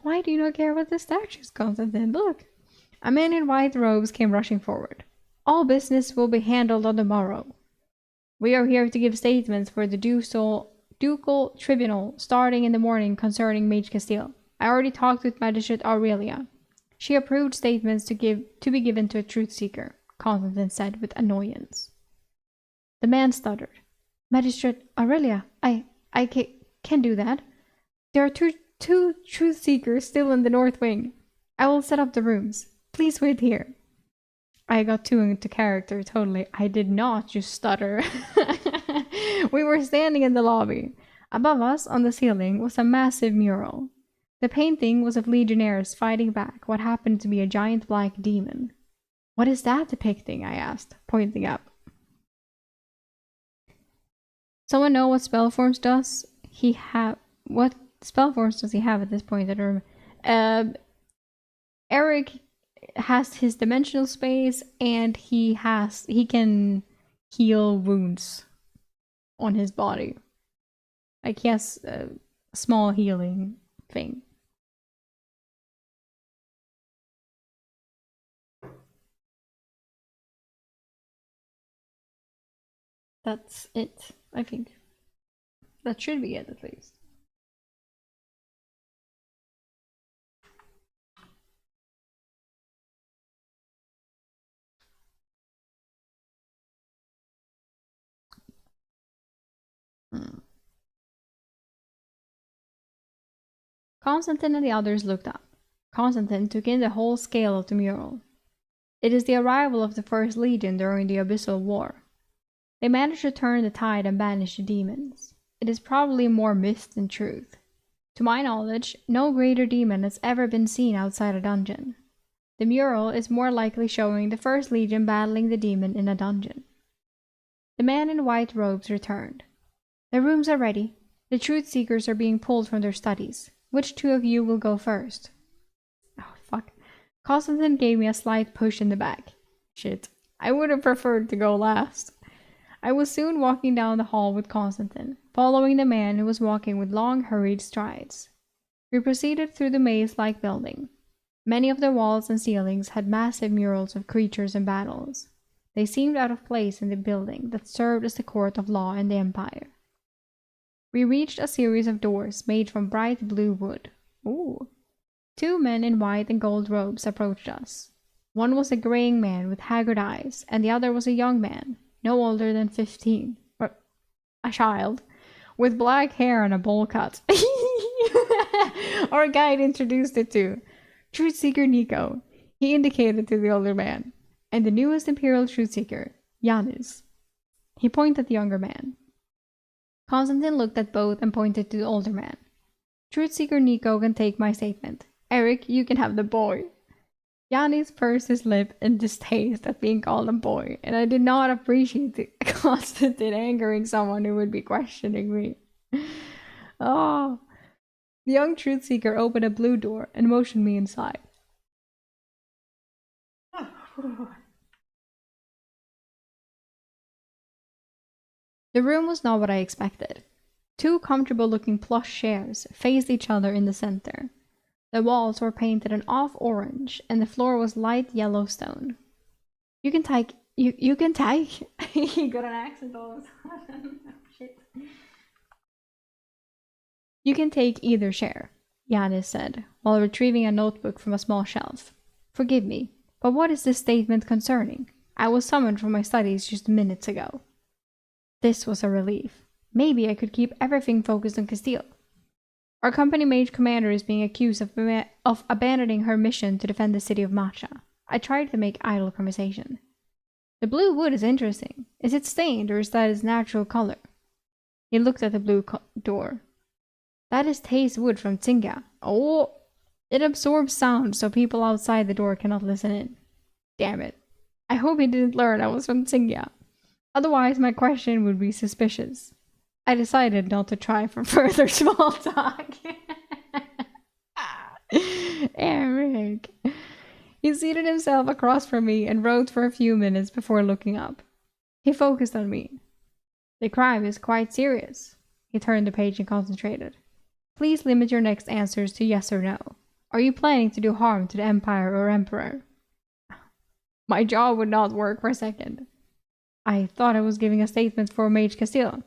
A: why do you not care about the statues, Constantine? Look. A man in white robes came rushing forward. All business will be handled on the morrow. We are here to give statements for the ducal tribunal starting in the morning concerning Mage Castile. I already talked with Magistrate Aurelia. She approved statements to be given to a truth seeker, Constantine said with annoyance. The man stuttered. Magistrate Aurelia, I can't do that. There are two truth seekers still in the north wing. I will set up the rooms. Please wait here. I got too into character, totally. I did not just stutter. We were standing in the lobby. Above us, on the ceiling, was a massive mural. The painting was of legionnaires fighting back what happened to be a giant black demon. What is that depicting? I asked, pointing up. Someone know what Spellforce does? What Spellforce does he have at this point? I don't remember. Eryk has his dimensional space, and he can heal wounds on his body. Like he has a small healing thing. That's it, I think. That should be it, at least. Constantine and the others looked up. Constantine took in the whole scale of the mural. It is the arrival of the First Legion during the Abyssal War. They managed to turn the tide and banish the demons. It is probably more myth than truth. To my knowledge, no greater demon has ever been seen outside a dungeon. The mural is more likely showing the First Legion battling the demon in a dungeon. The man in white robes returned. The rooms are ready. The truth seekers are being pulled from their studies. Which two of you will go first? Oh, fuck. Constantine gave me a slight push in the back. Shit. I would have preferred to go last. I was soon walking down the hall with Constantine, following the man who was walking with long, hurried strides. We proceeded through the maze-like building. Many of the walls and ceilings had massive murals of creatures and battles. They seemed out of place in the building that served as the court of law in the Empire. We reached a series of doors made from bright blue wood. Ooh. Two men in white and gold robes approached us. One was a graying man with haggard eyes, and the other was a young man, no older than 15, or a child, with black hair and a bowl cut. Our guide introduced it to Truth Seeker Nico. He indicated to the older man, and the newest Imperial Truth Seeker, Yanis. He pointed at the younger man. Constantine looked at both and pointed to the older man. Truth Seeker Nico can take my statement. Eryk, you can have the boy. Yanis pursed his lip in distaste at being called a boy, and I did not appreciate Constantine angering someone who would be questioning me. Oh. The young truth seeker opened a blue door and motioned me inside. The room was not what I expected. Two comfortable-looking plush chairs faced each other in the center. The walls were painted an off-orange, and the floor was light yellow stone. You can take... You can take... He got an accent all of a sudden. Shit. You can take either chair, Yanis said, while retrieving a notebook from a small shelf. Forgive me, but what is this statement concerning? I was summoned from my studies just minutes ago. This was a relief. Maybe I could keep everything focused on Castile. Our company mage commander is being accused of abandoning her mission to defend the city of Matcha. I tried to make idle conversation. The blue wood is interesting. Is it stained or is that its natural color? He looked at the blue door. That is Tay's wood from Tsinga. Oh, it absorbs sound so people outside the door cannot listen in. Damn it. I hope he didn't learn I was from Tsinga. Otherwise, my question would be suspicious. I decided not to try for further small talk. Eryk. He seated himself across from me and wrote for a few minutes before looking up. He focused on me. The crime is quite serious. He turned the page and concentrated. Please limit your next answers to yes or no. Are you planning to do harm to the Empire or Emperor? My jaw would not work for a second. I thought I was giving a statement for Mage Castile.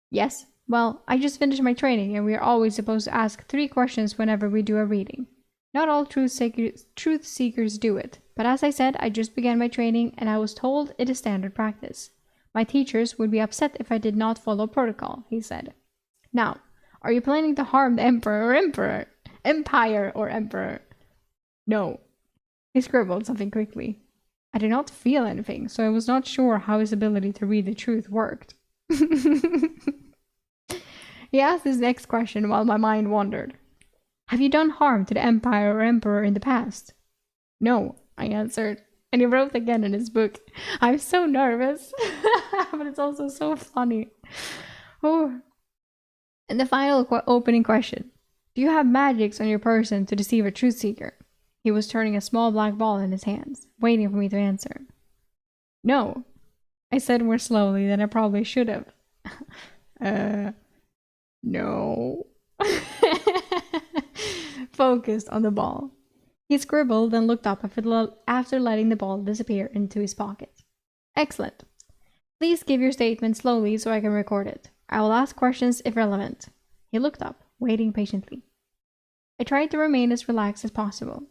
A: Yes, well, I just finished my training and we are always supposed to ask 3 questions whenever we do a reading. Not all truth seekers do it, but as I said, I just began my training and I was told it is standard practice. My teachers would be upset if I did not follow protocol, he said. Now, are you planning to harm the Emperor or Emperor? Empire or Emperor? No. He scribbled something quickly. I did not feel anything, so I was not sure how his ability to read the truth worked. He asked his next question while my mind wandered. Have you done harm to the Empire or Emperor in the past? No, I answered. And he wrote again in his book. I'm so nervous, but it's also so funny. Oh. And the final opening question. Do you have magics on your person to deceive a truth seeker? He was turning a small black ball in his hands, waiting for me to answer. No, I said more slowly than I probably should have. No. Focused on the ball. He scribbled and looked up after letting the ball disappear into his pocket. Excellent. Please give your statement slowly so I can record it. I will ask questions if relevant. He looked up, waiting patiently. I tried to remain as relaxed as possible.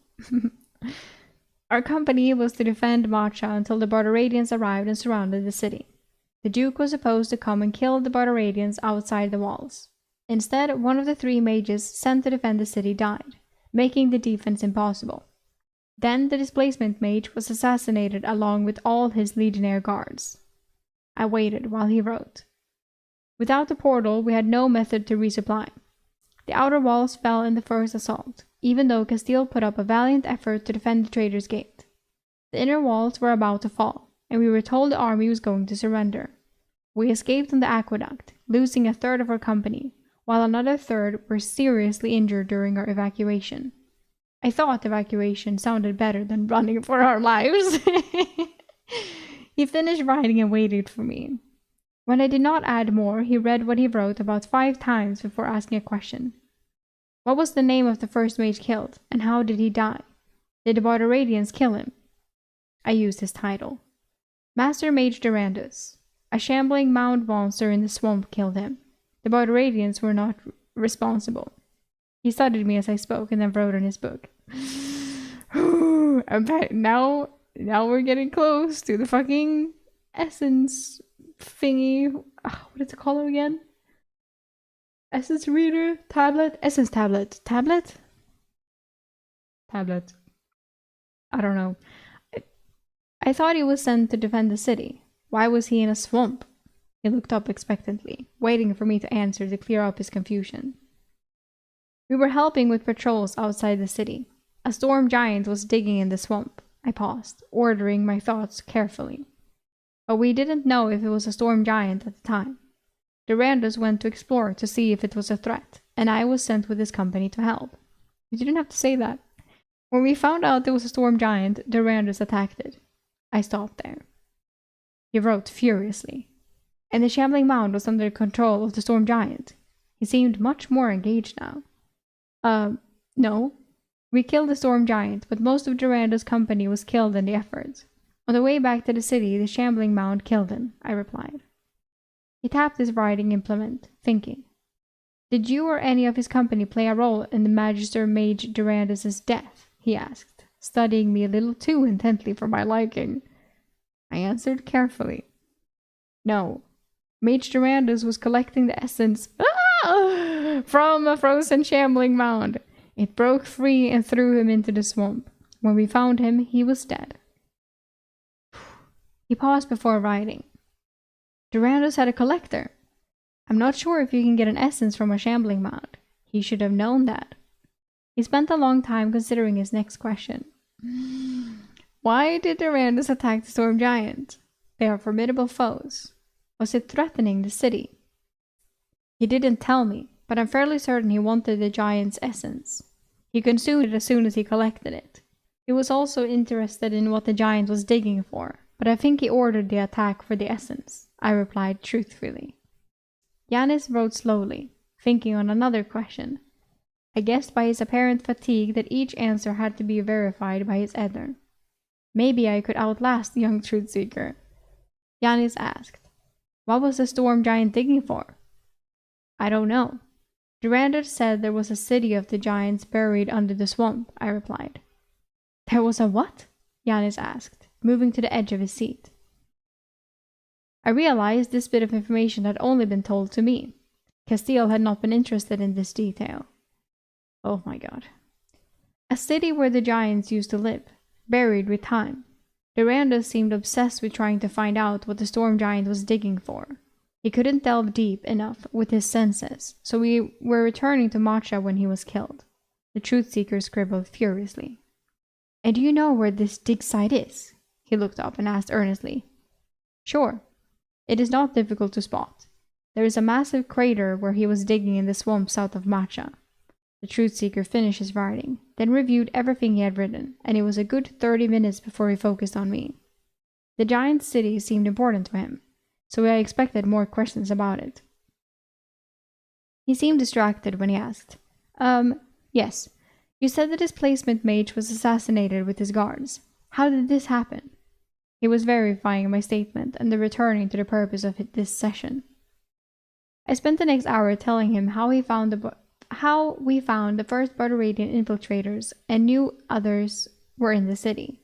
A: Our company was to defend Matcha until the Barbaradians arrived and surrounded the city. The Duke was supposed to come and kill the Barbaradians outside the walls. Instead, one of the 3 mages sent to defend the city died, making the defense impossible. Then the displacement mage was assassinated along with all his legionnaire guards. I waited while he wrote. Without the portal, we had no method to resupply. The outer walls fell in the first assault, even though Castile put up a valiant effort to defend the Traitors' Gate. The inner walls were about to fall, and we were told the army was going to surrender. We escaped on the aqueduct, losing a third of our company, while another third were seriously injured during our evacuation. I thought evacuation sounded better than running for our lives. He finished writing and waited for me. When I did not add more, he read what he wrote about 5 times before asking a question. What was the name of the first mage killed, and how did he die? Did the Barbaradians kill him? I used his title. Master Mage Durandus. A shambling mound monster in the swamp killed him. The Barbaradians were not responsible. He studied me as I spoke and then wrote in his book. Now we're getting close to the fucking essence thingy. What is it called again? Essence reader? Tablet? Essence tablet. Tablet? Tablet. I don't know. I thought he was sent to defend the city. Why was he in a swamp? He looked up expectantly, waiting for me to answer to clear up his confusion. We were helping with patrols outside the city. A storm giant was digging in the swamp. I paused, ordering my thoughts carefully. But we didn't know if it was a storm giant at the time. Durandus went to explore to see if it was a threat, and I was sent with his company to help. You didn't have to say that. When we found out it was a storm giant, Durandus attacked it. I stopped there. He wrote furiously. And the shambling mound was under the control of the storm giant. He seemed much more engaged now. No. We killed the storm giant, but most of Durandus' company was killed in the effort. On the way back to the city, the shambling mound killed him, I replied. He tapped his writing implement, thinking. Did you or any of his company play a role in the Magister Mage Durandus' death? He asked, studying me a little too intently for my liking. I answered carefully. No. Mage Durandus was collecting the essence from a frozen shambling mound. It broke free and threw him into the swamp. When we found him, he was dead. He paused before writing. Durandus had a collector. I'm not sure if you can get an essence from a shambling mound. He should have known that. He spent a long time considering his next question. Why did Durandus attack the storm giant? They are formidable foes. Was it threatening the city? He didn't tell me, but I'm fairly certain he wanted the giant's essence. He consumed it as soon as he collected it. He was also interested in what the giant was digging for, but I think he ordered the attack for the essence, I replied truthfully. Yanis wrote slowly, thinking on another question. I guessed by his apparent fatigue that each answer had to be verified by his editor. Maybe I could outlast the young truth seeker. Yanis asked, what was the storm giant digging for? I don't know. Durandus said there was a city of the giants buried under the swamp, I replied. There was a what? Yanis asked, moving to the edge of his seat. I realized this bit of information had only been told to me. Castile had not been interested in this detail. Oh my god. A city where the giants used to live, buried with time. Durandus seemed obsessed with trying to find out what the storm giant was digging for. He couldn't delve deep enough with his senses, so we were returning to Matcha when he was killed. The truth seeker scribbled furiously. And do you know where this dig site is? He looked up and asked earnestly. Sure. It is not difficult to spot. There is a massive crater where he was digging in the swamp south of Matcha. The truth seeker finished his writing, then reviewed everything he had written, and it was a good 30 minutes before he focused on me. The giant city seemed important to him, so I expected more questions about it. He seemed distracted when he asked, yes. You said the displacement mage was assassinated with his guards. How did this happen? He was verifying my statement and then returning to the purpose of this session. I spent the next hour telling him how we found the first Barbaradian infiltrators and knew others were in the city.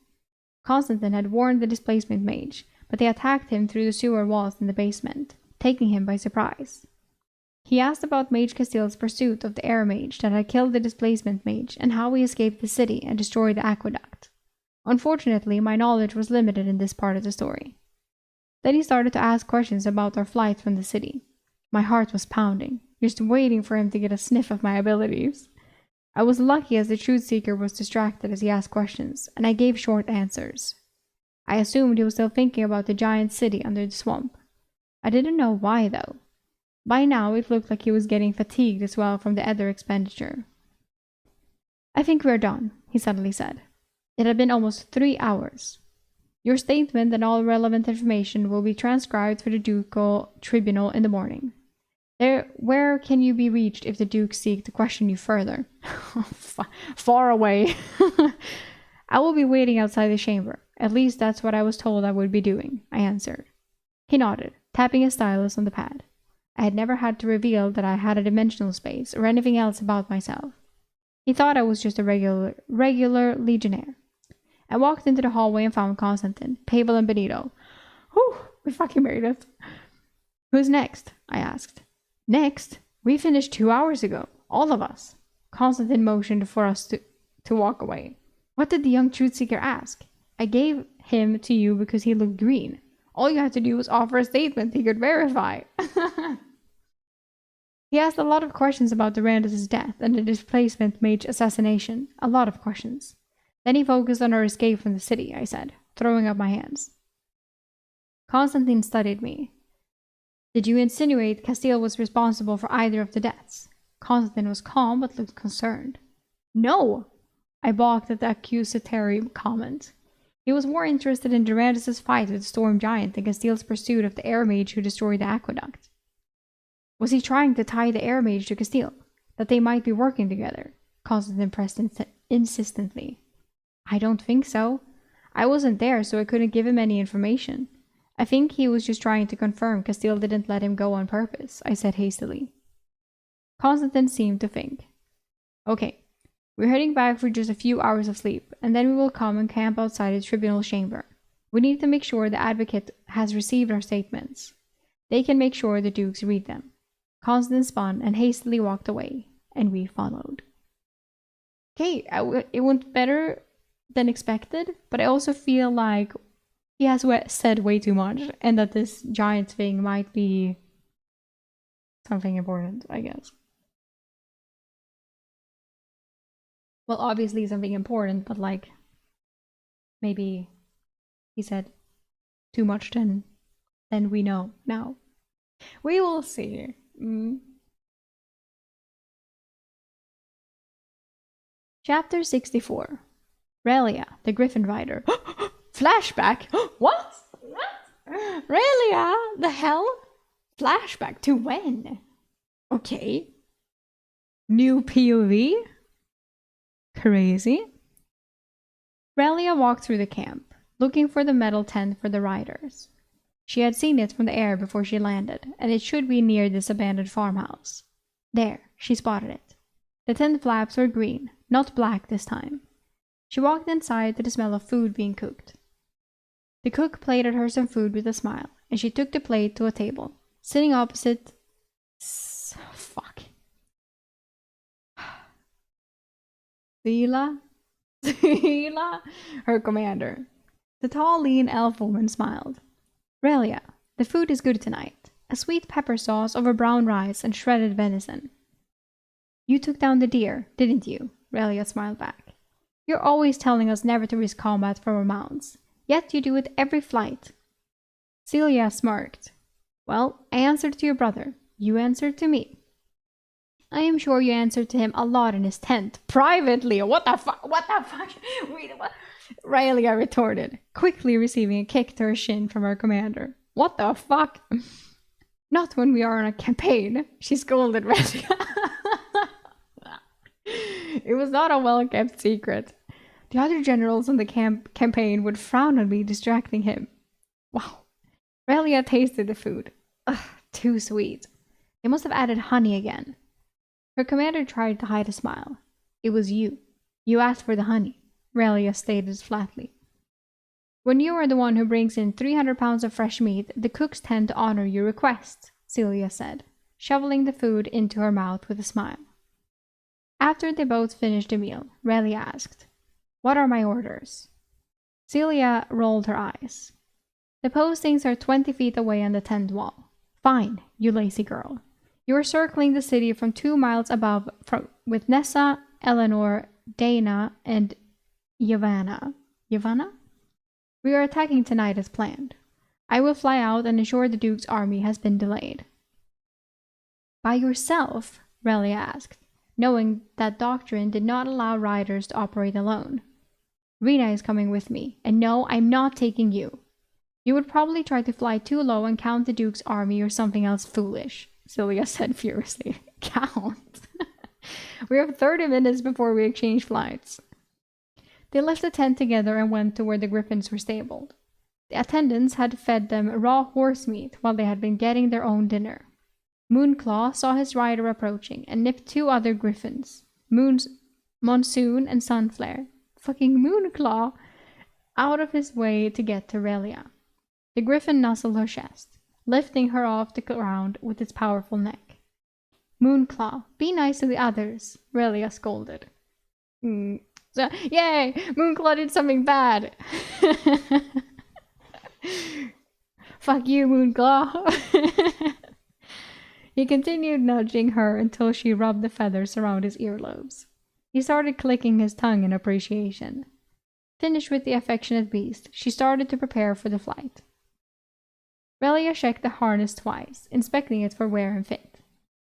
A: Constantine had warned the displacement mage, but they attacked him through the sewer walls in the basement, taking him by surprise. He asked about Mage Castile's pursuit of the air mage that had killed the displacement mage and how we escaped the city and destroyed the aqueduct. Unfortunately, my knowledge was limited in this part of the story. Then he started to ask questions about our flight from the city. My heart was pounding, just waiting for him to get a sniff of my abilities. I was lucky as the truth seeker was distracted as he asked questions, and I gave short answers. I assumed he was still thinking about the giant city under the swamp. I didn't know why, though. By now, it looked like he was getting fatigued as well from the other expenditure. I think we're done, he suddenly said. It had been almost 3 hours. Your statement and all relevant information will be transcribed for the ducal tribunal in the morning. Where can you be reached if the Duke seek to question you further? Far away. I will be waiting outside the chamber. At least that's what I was told I would be doing, I answered. He nodded, tapping his stylus on the pad. I had never had to reveal that I had a dimensional space or anything else about myself. He thought I was just a regular legionnaire. I walked into the hallway and found Constantine, Pavel, and Benito. Whew, we fucking made it. Who's next? I asked. Next? We finished 2 hours ago. All of us. Constantine motioned for us to walk away. What did the young truth seeker ask? I gave him to you because he looked green. All you had to do was offer a statement he could verify. He asked a lot of questions about Durandus' death and the displacement mage assassination. A lot of questions. Then he focused on our escape from the city, I said, throwing up my hands. Constantine studied me. Did you insinuate Castile was responsible for either of the deaths? Constantine was calm but looked concerned. No! I balked at the accusatory comment. He was more interested in Durandus' fight with the storm giant than Castile's pursuit of the air mage who destroyed the aqueduct. Was he trying to tie the air mage to Castile, that they might be working together? Constantine pressed insistently. I don't think so. I wasn't there, so I couldn't give him any information. I think he was just trying to confirm Castile didn't let him go on purpose, I said hastily. Constantine seemed to think. Okay, we're heading back for just a few hours of sleep, and then we will come and camp outside the tribunal chamber. We need to make sure the advocate has received our statements. They can make sure the dukes read them. Constantine spun and hastily walked away, and we followed. Okay, it went better than expected, but I also feel like he has said way too much, and that this giant thing might be something important, I guess. Well, obviously something important, but like, maybe he said too much than we know now. We will see. Chapter 64. Relia, the Griffin Rider. Flashback? What? Relia? The hell? Flashback to when? Okay. New POV? Crazy. Relia walked through the camp, looking for the metal tent for the riders. She had seen it from the air before she landed, and it should be near this abandoned farmhouse. There, she spotted it. The tent flaps were green, not black this time. She walked inside to the smell of food being cooked. The cook plated her some food with a smile, and she took the plate to a table, sitting opposite... Fuck. Sela, her commander. The tall, lean elf woman smiled. Relia, the food is good tonight. A sweet pepper sauce over brown rice and shredded venison. You took down the deer, didn't you? Relia smiled back. You're always telling us never to risk combat from our mounts, yet you do it every flight. Celia smirked. Well, I answered to your brother. You answered to me. I am sure you answered to him a lot in his tent, privately. What the fuck? Wait, what? Relia retorted, quickly receiving a kick to her shin from her commander. What the fuck? Not when we are on a campaign, she scolded Relia. It was not a well-kept secret. The other generals on the campaign would frown on me distracting him. Wow. Relia tasted the food. Ugh, too sweet. They must have added honey again. Her commander tried to hide a smile. It was you. You asked for the honey, Relia stated flatly. When you are the one who brings in 300 pounds of fresh meat, the cooks tend to honor your requests, Celia said, shoveling the food into her mouth with a smile. After they both finished the meal, Relia asked, What are my orders? Celia rolled her eyes. The postings are 20 feet away on the tent wall. Fine, you lazy girl. You are circling the city from 2 miles above with Nessa, Eleanor, Dana, and Yavanna. Yavanna? We are attacking tonight as planned. I will fly out and ensure the Duke's army has been delayed. By yourself? Relia asked, knowing that doctrine did not allow riders to operate alone. Rena is coming with me, and no, I'm not taking you. You would probably try to fly too low and count the Duke's army or something else foolish, Celia said furiously. Count? We have 30 minutes before we exchange flights. They left the tent together and went to where the griffins were stabled. The attendants had fed them raw horse meat while they had been getting their own dinner. Moonclaw saw his rider approaching and nipped 2 other griffins, Monsoon and Sunflare, fucking Moonclaw, out of his way to get to Relia. The griffin nuzzled her chest, lifting her off the ground with its powerful neck. Moonclaw, be nice to the others, Relia scolded. So, yay! Moonclaw did something bad! Fuck you, Moonclaw! He continued nudging her until she rubbed the feathers around his earlobes. He started clicking his tongue in appreciation. Finished with the affectionate beast, she started to prepare for the flight. Relia checked the harness twice, inspecting it for wear and fit.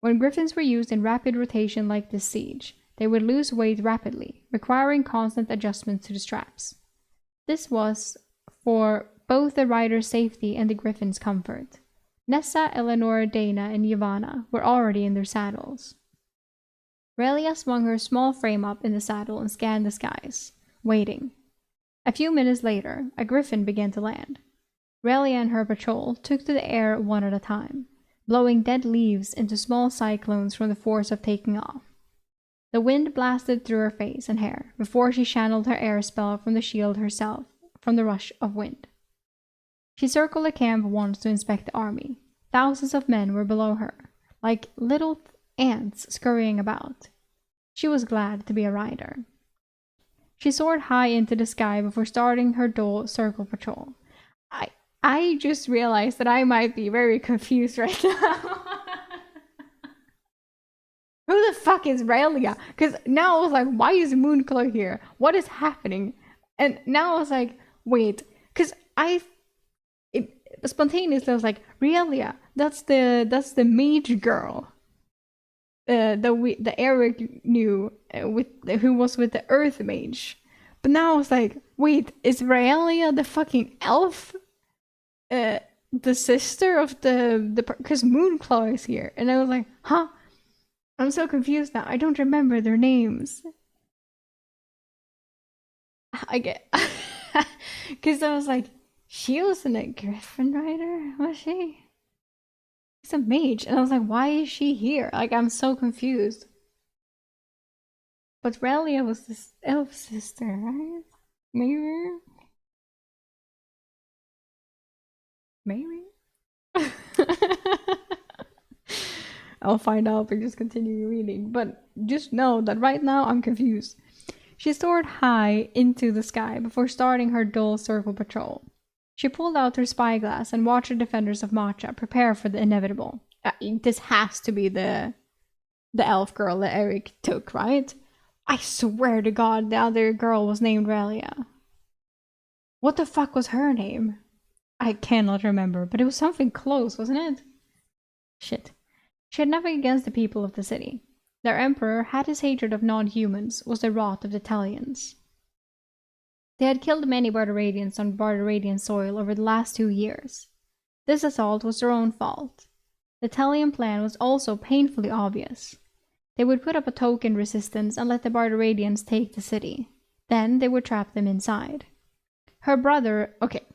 A: When griffins were used in rapid rotation like this siege, they would lose weight rapidly, requiring constant adjustments to the straps. This was for both the rider's safety and the griffin's comfort. Nessa, Eleanor, Dana, and Yavanna were already in their saddles. Relia swung her small frame up in the saddle and scanned the skies, waiting. A few minutes later, a griffin began to land. Relia and her patrol took to the air one at a time, blowing dead leaves into small cyclones from the force of taking off. The wind blasted through her face and hair before she channeled her air spell from the shield herself from the rush of wind. She circled the camp once to inspect the army. Thousands of men were below her, like little ants scurrying about. She was glad to be a rider. She soared high into the sky before starting her dual circle patrol. I just realized that I might be very confused right now. Who the fuck is Relia? Because now I was like, why is Moonclaw here? What is happening? And now I was like, wait, because spontaneously I was like, Relia, that's the mage girl. the Eryk knew with who was with the Earth Mage. But now I was like, wait, is Raelia the fucking elf? The sister of the because Moonclaw is here, and I was like, huh? I'm so confused now. I don't remember their names. I get because I was like, she wasn't a Griffin Rider, was she? She's a mage, and I was like, why is she here? Like, I'm so confused. But Relia was this elf sister, right? Maybe. Maybe. I'll find out and just continue reading. But just know that right now I'm confused. She soared high into the sky before starting her dull circle patrol. She pulled out her spyglass and watched the defenders of Matcha prepare for the inevitable. This has to be the elf girl that Eryk took, right? I swear to God, the other girl was named Relia. What the fuck was her name? I cannot remember, but it was something close, wasn't it? Shit. She had nothing against the people of the city. Their emperor had his hatred of non-humans, was the wrath of the Italians. They had killed many Barbaradians on Barbaradian soil over the last 2 years. This assault was their own fault. The Italian plan was also painfully obvious. They would put up a token resistance and let the Barbaradians take the city. Then they would trap them inside. Her brother... Okay,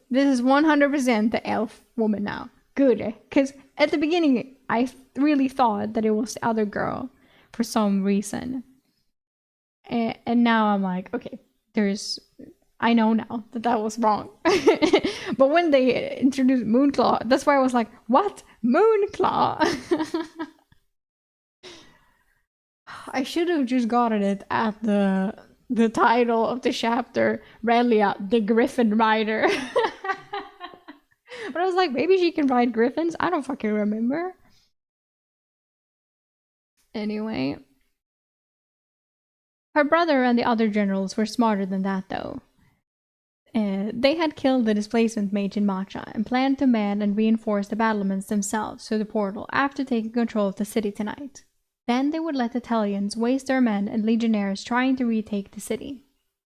A: this is 100% the elf woman now. Good, because at the beginning, I really thought that it was the other girl for some reason. And now I'm like, okay, I know now that was wrong. But when they introduced Moonclaw, that's why I was like, what? Moonclaw? I should have just gotten it at the title of the chapter, Relia, the Griffin Rider. But I was like, maybe she can ride griffins? I don't fucking remember. Anyway. Her brother and the other generals were smarter than that, though. They had killed the displacement mage in Matcha and planned to man and reinforce the battlements themselves through the portal after taking control of the city tonight. Then they would let the Italians waste their men and legionnaires trying to retake the city.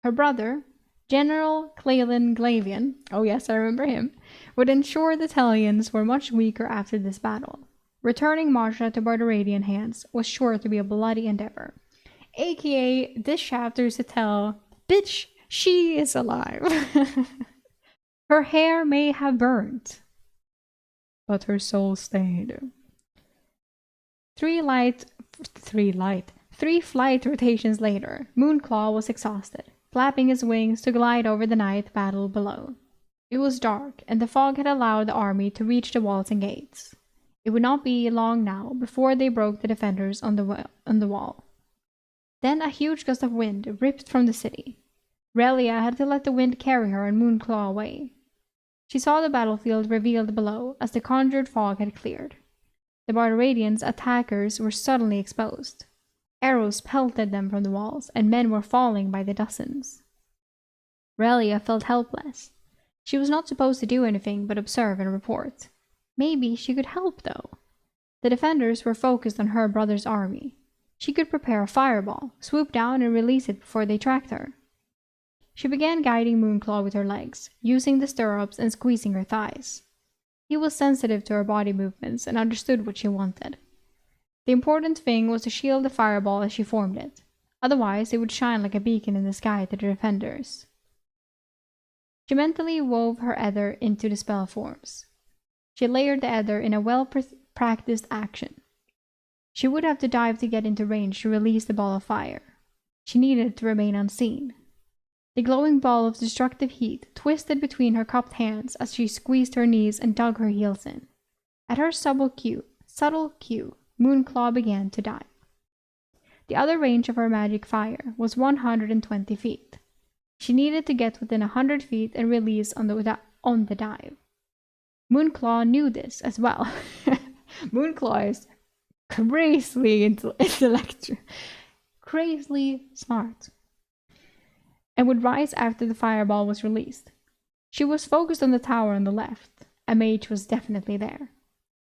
A: Her brother, General Cleland Glavian, oh yes, I remember him, would ensure the Italians were much weaker after this battle. Returning Matcha to Barbaradian hands was sure to be a bloody endeavor. AKA, this chapter is to tell, bitch, she is alive. Her hair may have burnt, but her soul stayed. Three flight rotations later, Moonclaw was exhausted, flapping his wings to glide over the night battle below. It was dark, and the fog had allowed the army to reach the walls and gates. It would not be long now before they broke the defenders on the wall. Then a huge gust of wind ripped from the city. Relia had to let the wind carry her and Moonclaw away. She saw the battlefield revealed below as the conjured fog had cleared. The Barbaradians' attackers were suddenly exposed. Arrows pelted them from the walls, and men were falling by the dozens. Relia felt helpless. She was not supposed to do anything but observe and report. Maybe she could help, though. The defenders were focused on her brother's army. She could prepare a fireball, swoop down and release it before they tracked her. She began guiding Moonclaw with her legs, using the stirrups and squeezing her thighs. He was sensitive to her body movements and understood what she wanted. The important thing was to shield the fireball as she formed it. Otherwise, it would shine like a beacon in the sky to the defenders. She mentally wove her ether into the spell forms. She layered the ether in a well-practiced action. She would have to dive to get into range to release the ball of fire. She needed to remain unseen. The glowing ball of destructive heat twisted between her cupped hands as she squeezed her knees and dug her heels in. At her subtle cue, Moonclaw began to dive. The other range of her magic fire was 120 feet. She needed to get within 100 feet and release on the dive. Moonclaw knew this as well. Moonclaw is crazily intellectual, crazily smart, and would rise after the fireball was released. She was focused on the tower on the left. A mage was definitely there.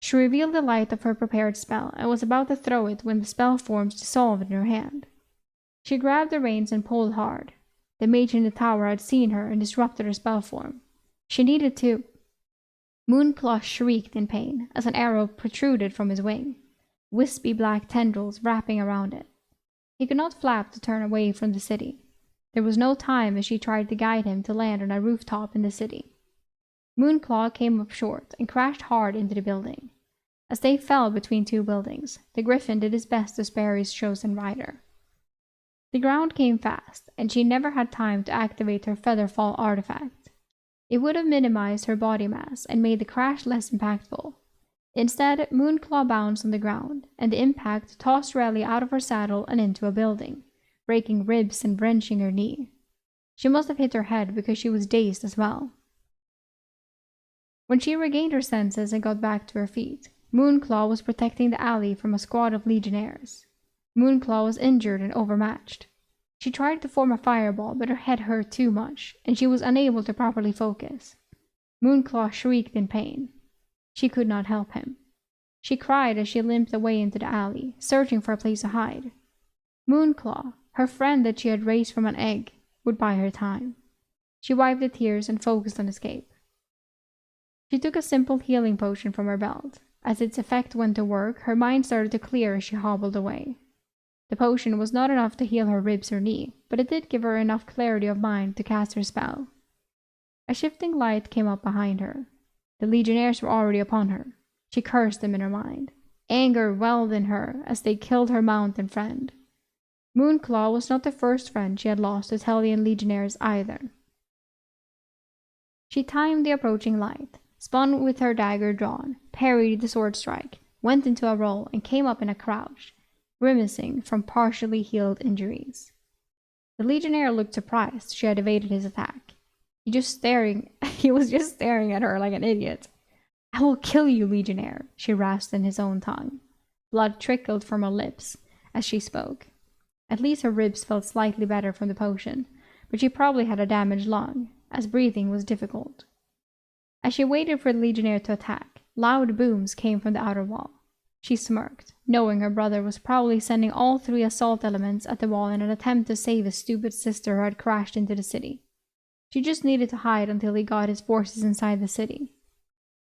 A: She revealed the light of her prepared spell and was about to throw it when the spell forms dissolved in her hand. She grabbed the reins and pulled hard. The mage in the tower had seen her and disrupted her spell form. She needed to. Moonclaw shrieked in pain as an arrow protruded from his wing, wispy black tendrils wrapping around it. He could not flap to turn away from the city. There was no time as she tried to guide him to land on a rooftop in the city. Moonclaw came up short and crashed hard into the building. As they fell between two buildings, the griffin did his best to spare his chosen rider. The ground came fast, and she never had time to activate her Featherfall artifact. It would have minimized her body mass and made the crash less impactful. Instead, Moonclaw bounced on the ground, and the impact tossed Rally out of her saddle and into a building, breaking ribs and wrenching her knee. She must have hit her head because she was dazed as well. When she regained her senses and got back to her feet, Moonclaw was protecting the alley from a squad of legionnaires. Moonclaw was injured and overmatched. She tried to form a fireball, but her head hurt too much, and she was unable to properly focus. Moonclaw shrieked in pain. She could not help him. She cried as she limped away into the alley, searching for a place to hide. Moonclaw, her friend that she had raised from an egg, would buy her time. She wiped the tears and focused on escape. She took a simple healing potion from her belt. As its effect went to work, her mind started to clear as she hobbled away. The potion was not enough to heal her ribs or knee, but it did give her enough clarity of mind to cast her spell. A shifting light came up behind her. The legionnaires were already upon her. She cursed them in her mind. Anger welled in her as they killed her mountain friend. Moonclaw was not the first friend she had lost to Hellion legionnaires either. She timed the approaching light, spun with her dagger drawn, parried the sword strike, went into a roll, and came up in a crouch, grimacing from partially healed injuries. The legionnaire looked surprised she had evaded his attack. He was just staring at her like an idiot. "I will kill you, legionnaire," she rasped in his own tongue. Blood trickled from her lips as she spoke. At least her ribs felt slightly better from the potion, but she probably had a damaged lung, as breathing was difficult. As she waited for the legionnaire to attack, loud booms came from the outer wall. She smirked, knowing her brother was probably sending all 3 assault elements at the wall in an attempt to save his stupid sister who had crashed into the city. She just needed to hide until he got his forces inside the city.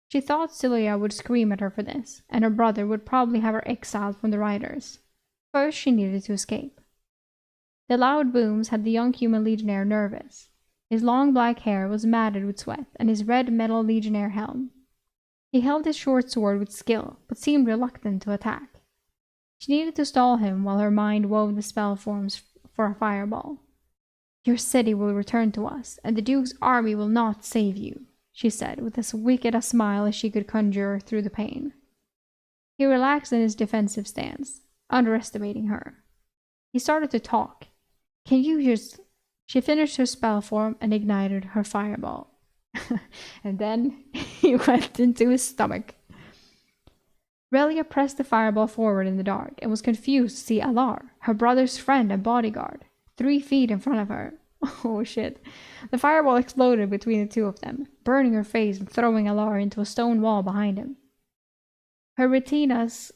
A: She thought Celia would scream at her for this, and her brother would probably have her exiled from the riders. First, she needed to escape. The loud booms had the young human legionnaire nervous. His long black hair was matted with sweat, and his red metal legionnaire helm. He held his short sword with skill, but seemed reluctant to attack. She needed to stall him while her mind wove the spell forms for a fireball. "Your city will return to us, and the Duke's army will not save you," she said, with as wicked a smile as she could conjure through the pain. He relaxed in his defensive stance, underestimating her. He started to talk. "Can you just..." She finished her spell form and ignited her fireball. And then he went into his stomach. Relia pressed the fireball forward in the dark and was confused to see Alar, her brother's friend and bodyguard, 3 feet in front of her. Oh shit. The fireball exploded between the two of them, burning her face and throwing Alar into a stone wall behind him. Her retinas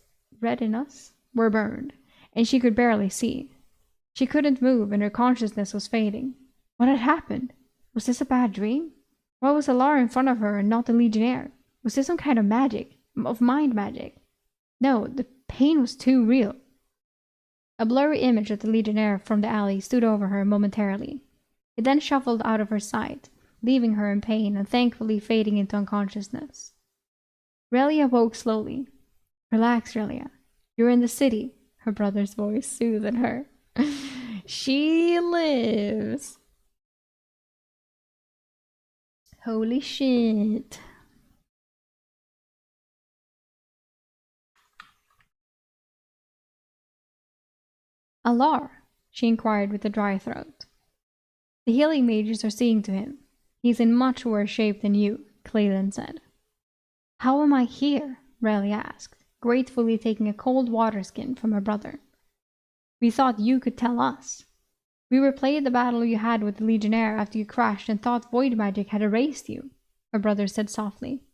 A: were burned, and she could barely see. She couldn't move and her consciousness was fading. What had happened? Was this a bad dream? Why was Alar in front of her and not the legionnaire? Was this some kind of magic? Of mind magic? No, the pain was too real. A blurry image of the legionnaire from the alley stood over her momentarily. It then shuffled out of her sight, leaving her in pain and thankfully fading into unconsciousness. Relia woke slowly. "Relax, Relia. You're in the city," her brother's voice soothed her. "She lives." Holy shit. "Alar?" she inquired with a dry throat. "The healing mages are seeing to him. He's in much worse shape than you," Cleland said. "How am I here?" Raleigh asked, gratefully taking a cold water skin from her brother. "We thought you could tell us. We replayed the battle you had with the Legionnaire after you crashed and thought void magic had erased you," her brother said softly.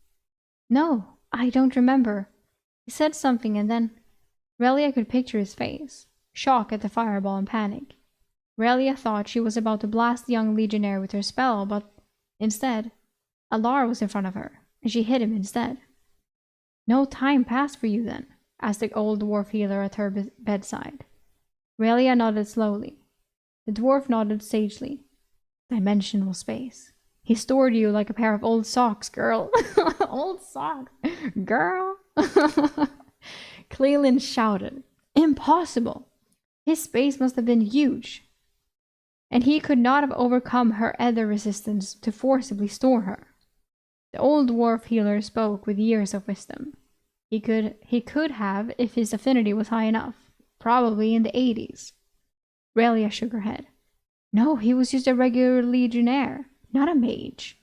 A: "No, I don't remember. He said something and then Relia could picture his face. Shock at the fireball and panic. Relia thought she was about to blast the young legionnaire with her spell, but instead, Alar was in front of her, and she hit him instead. No time passed for you then? Asked the old dwarf healer at her bedside. Relia nodded slowly. The dwarf nodded sagely. Dimensional space. He stored you like a pair of old socks, girl. Old socks? Girl? Cleland shouted. Impossible! His space must have been huge. And he could not have overcome her ether resistance to forcibly store her. The old dwarf healer spoke with years of wisdom. He could have if his affinity was high enough, probably in the 80s. Relia shook her head. No, he was just a regular legionnaire, not a mage.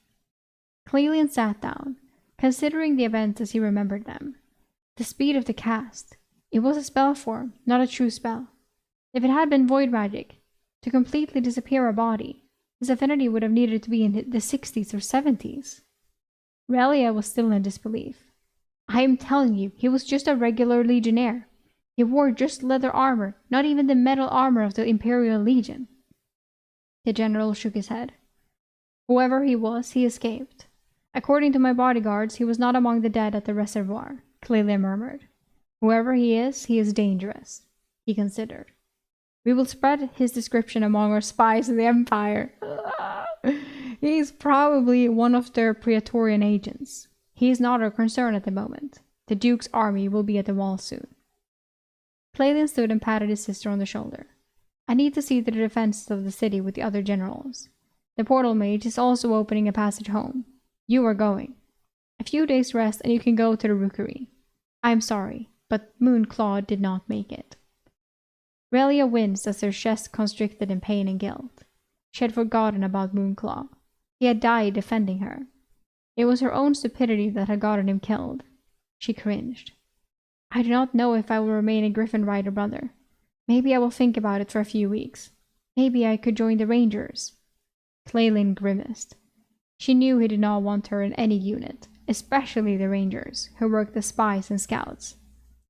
A: Cleland sat down, considering the events as he remembered them. The speed of the cast. It was a spell form, not a true spell. If it had been void magic, to completely disappear a body, his affinity would have needed to be in the 60s or 70s. Relia was still in disbelief. I am telling you, he was just a regular legionnaire. He wore just leather armor, not even the metal armor of the Imperial Legion. The general shook his head. Whoever he was, he escaped. According to my bodyguards, he was not among the dead at the reservoir, Clelia murmured. Whoever he is dangerous, he considered. We will spread his description among our spies of the Empire. He's probably one of their Praetorian agents. He is not our concern at the moment. The Duke's army will be at the wall soon. Cleland stood and patted his sister on the shoulder. I need to see to the defenses of the city with the other generals. The portal mage is also opening a passage home. You are going. A few days' rest and you can go to the rookery. I am sorry, but Moonclaw did not make it. Relia winced as her chest constricted in pain and guilt. She had forgotten about Moonclaw. He had died defending her. It was her own stupidity that had gotten him killed. She cringed. I do not know if I will remain a Griffin Rider brother. Maybe I will think about it for a few weeks. Maybe I could join the Rangers. Cleland grimaced. She knew he did not want her in any unit, especially the Rangers, who worked as spies and scouts.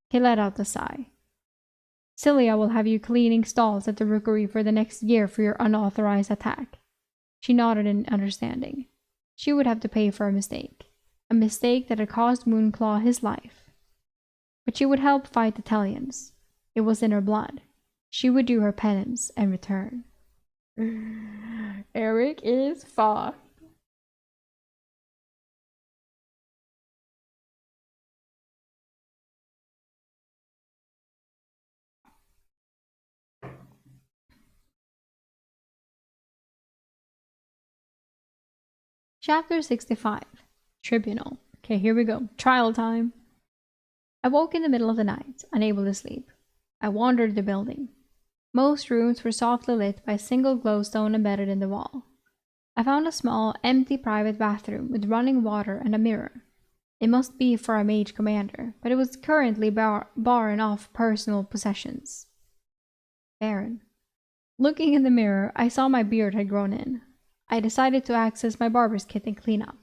A: He let out a sigh. Cilia will have you cleaning stalls at the rookery for the next year for your unauthorized attack. She nodded in understanding. She would have to pay for a mistake that had cost Moonclaw his life. But she would help fight the Tellians. It was in her blood. She would do her penance and return. Eryk is fucked. Chapter 65. Tribunal. Okay, here we go. Trial time. I woke in the middle of the night, unable to sleep. I wandered the building. Most rooms were softly lit by a single glowstone embedded in the wall. I found a small, empty private bathroom with running water and a mirror. It must be for a mage commander, but it was currently barren of personal possessions. Barren. Looking in the mirror, I saw my beard had grown in. I decided to access my barber's kit and clean up.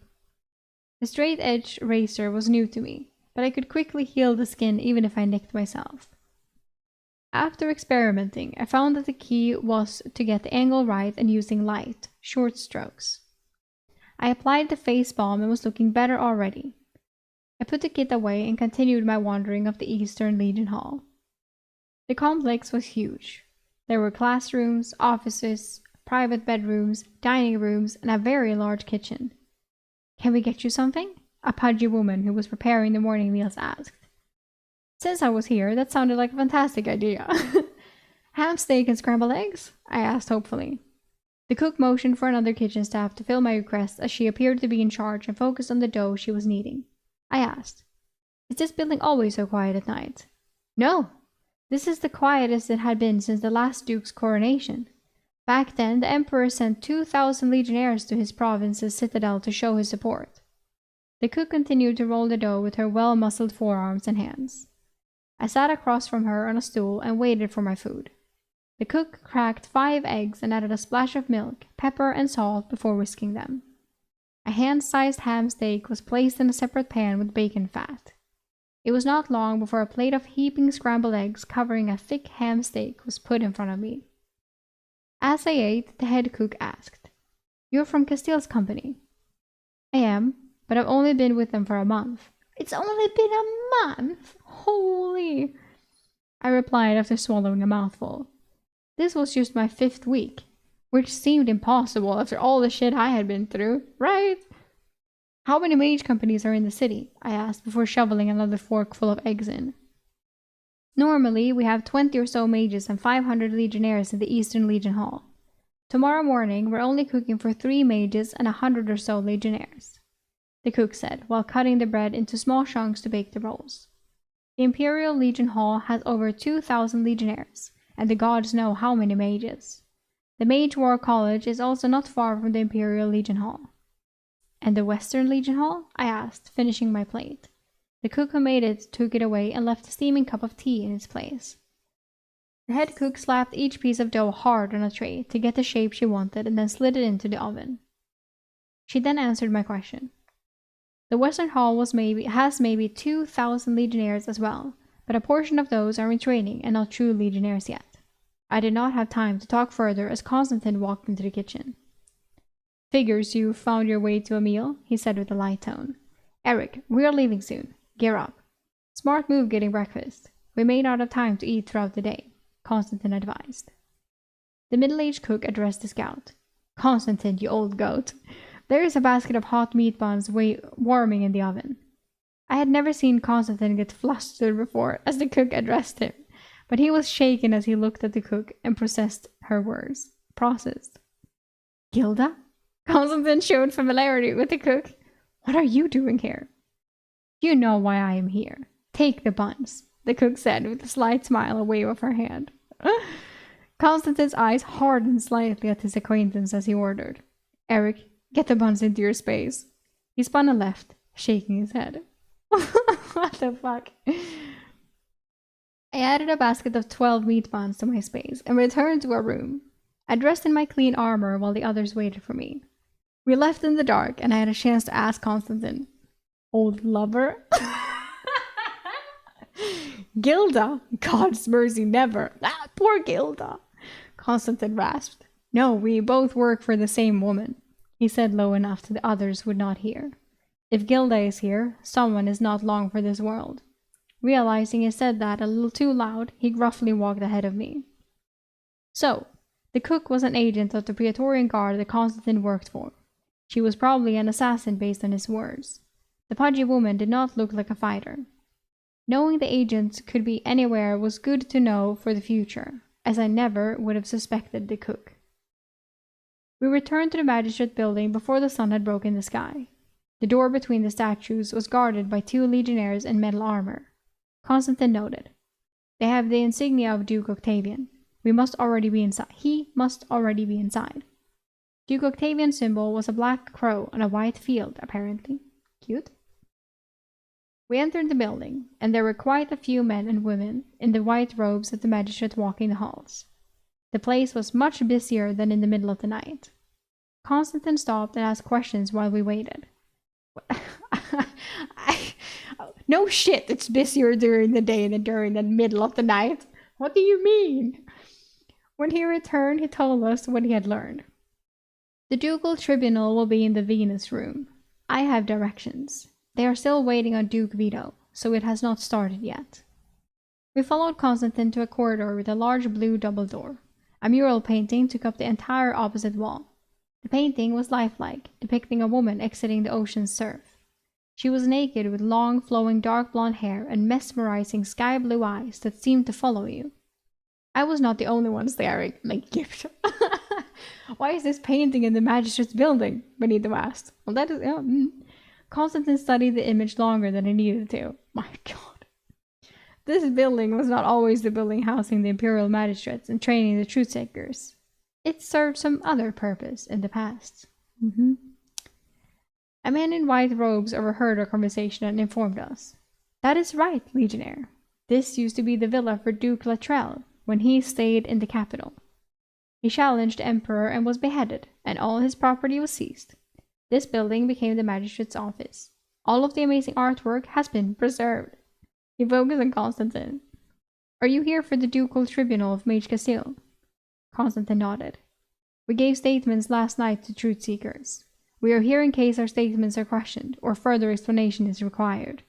A: The straight-edged razor was new to me, but I could quickly heal the skin even if I nicked myself. After experimenting, I found that the key was to get the angle right and using light, short strokes. I applied the face balm and was looking better already. I put the kit away and continued my wandering of the Eastern Legion Hall. The complex was huge. There were classrooms, offices, private bedrooms, dining rooms, and a very large kitchen. Can we get you something? A pudgy woman who was preparing the morning meals asked. Since I was here, that sounded like a fantastic idea. Ham steak and scrambled eggs? I asked hopefully. The cook motioned for another kitchen staff to fill my request as she appeared to be in charge and focused on the dough she was kneading. I asked, Is this building always so quiet at night? No. This is the quietest it had been since the last Duke's coronation. Back then, the Emperor sent 2,000 legionnaires to his province's citadel to show his support. The cook continued to roll the dough with her well-muscled forearms and hands. I sat across from her on a stool and waited for my food. The cook cracked 5 eggs and added a splash of milk, pepper, and salt before whisking them. A hand-sized ham steak was placed in a separate pan with bacon fat. It was not long before a plate of heaping scrambled eggs covering a thick ham steak was put in front of me. As I ate, the head cook asked, "You're from Castile's company?" "I am, but I've only been with them for a month." "It's only been a month? Holy!" I replied after swallowing a mouthful. This was just my 5th week, which seemed impossible after all the shit I had been through, right? "How many mage companies are in the city?" I asked before shoveling another fork full of eggs in. "Normally, we have 20 or so mages and 500 legionnaires in the Eastern Legion Hall. Tomorrow morning, we're only cooking for 3 mages and 100 or so legionnaires," the cook said, while cutting the bread into small chunks to bake the rolls. "The Imperial Legion Hall has over 2,000 legionnaires, and the gods know how many mages. The Mage War College is also not far from the Imperial Legion Hall." "And the Western Legion Hall?" I asked, finishing my plate. The cook who made it took it away and left a steaming cup of tea in its place. The head cook slapped each piece of dough hard on a tray to get the shape she wanted and then slid it into the oven. She then answered my question. "The Western Hall has maybe 2,000 legionnaires as well, but a portion of those are in training and not true legionnaires yet." I did not have time to talk further as Constantine walked into the kitchen. "Figures you found your way to a meal," he said with a light tone. "Eryk, we are leaving soon. Gear up. Smart move getting breakfast. We may not have time to eat throughout the day," Constantine advised. The middle-aged cook addressed the scout. "Constantine, you old goat. There is a basket of hot meat buns warming in the oven." I had never seen Constantine get flustered before as the cook addressed him, but he was shaken as he looked at the cook and processed her words. "Gilda?" Constantine showed familiarity with the cook. "What are you doing here?" "You know why I am here. Take the buns," the cook said with a slight smile and wave of her hand. Constantine's eyes hardened slightly at his acquaintance as he ordered, "Eryk, get the buns into your space." He spun and left, shaking his head. What the fuck? I added a basket of 12 meat buns to my space and returned to our room. I dressed in my clean armor while the others waited for me. We left in the dark and I had a chance to ask Constantine, "Old lover?" "Gilda? God's mercy, never. Ah, poor Gilda," Constantine rasped. "No, we both work for the same woman," he said low enough so the others would not hear. "If Gilda is here, someone is not long for this world." Realizing he said that a little too loud, he gruffly walked ahead of me. So, the cook was an agent of the Praetorian Guard that Constantine worked for. She was probably an assassin based on his words. The pudgy woman did not look like a fighter. Knowing the agent could be anywhere was good to know for the future, as I never would have suspected the cook. We returned to the magistrate building before the sun had broken the sky. The door between the statues was guarded by 2 legionnaires in metal armor. Constantine noted, "They have the insignia of Duke Octavian. He must already be inside." Duke Octavian's symbol was a black crow on a white field, apparently. Cute. We entered the building, and there were quite a few men and women in the white robes of the magistrate walking the halls. The place was much busier than in the middle of the night. Constantine stopped and asked questions while we waited. No shit, it's busier during the day than during the middle of the night. What do you mean? When he returned, he told us what he had learned. The ducal tribunal will be in the Venus room. I have directions. They are still waiting on Duke Vito, so it has not started yet. We followed Constantine to a corridor with a large blue double door. A mural painting took up the entire opposite wall. The painting was lifelike, depicting a woman exiting the ocean's surf. She was naked with long, flowing dark blonde hair and mesmerizing sky blue eyes that seemed to follow you. I was not the only one staring like gift. "Why is this painting in the magistrate's building?" Benito asked. "Well, that is... Constantine studied the image longer than he needed to. My god. This building was not always the building housing the imperial magistrates and training the truth seekers. It served some other purpose in the past. A man in white robes overheard our conversation and informed us. "That is right, Legionnaire. This used to be the villa for Duke Latrell when he stayed in the capital. He challenged the emperor and was beheaded, and all his property was seized. This building became the magistrate's office. All of the amazing artwork has been preserved. He focused on Constantine. Are you here for the ducal tribunal of Mage Castile? Constantine nodded. We gave statements last night to truth seekers. We are here in case our statements are questioned or further explanation is required.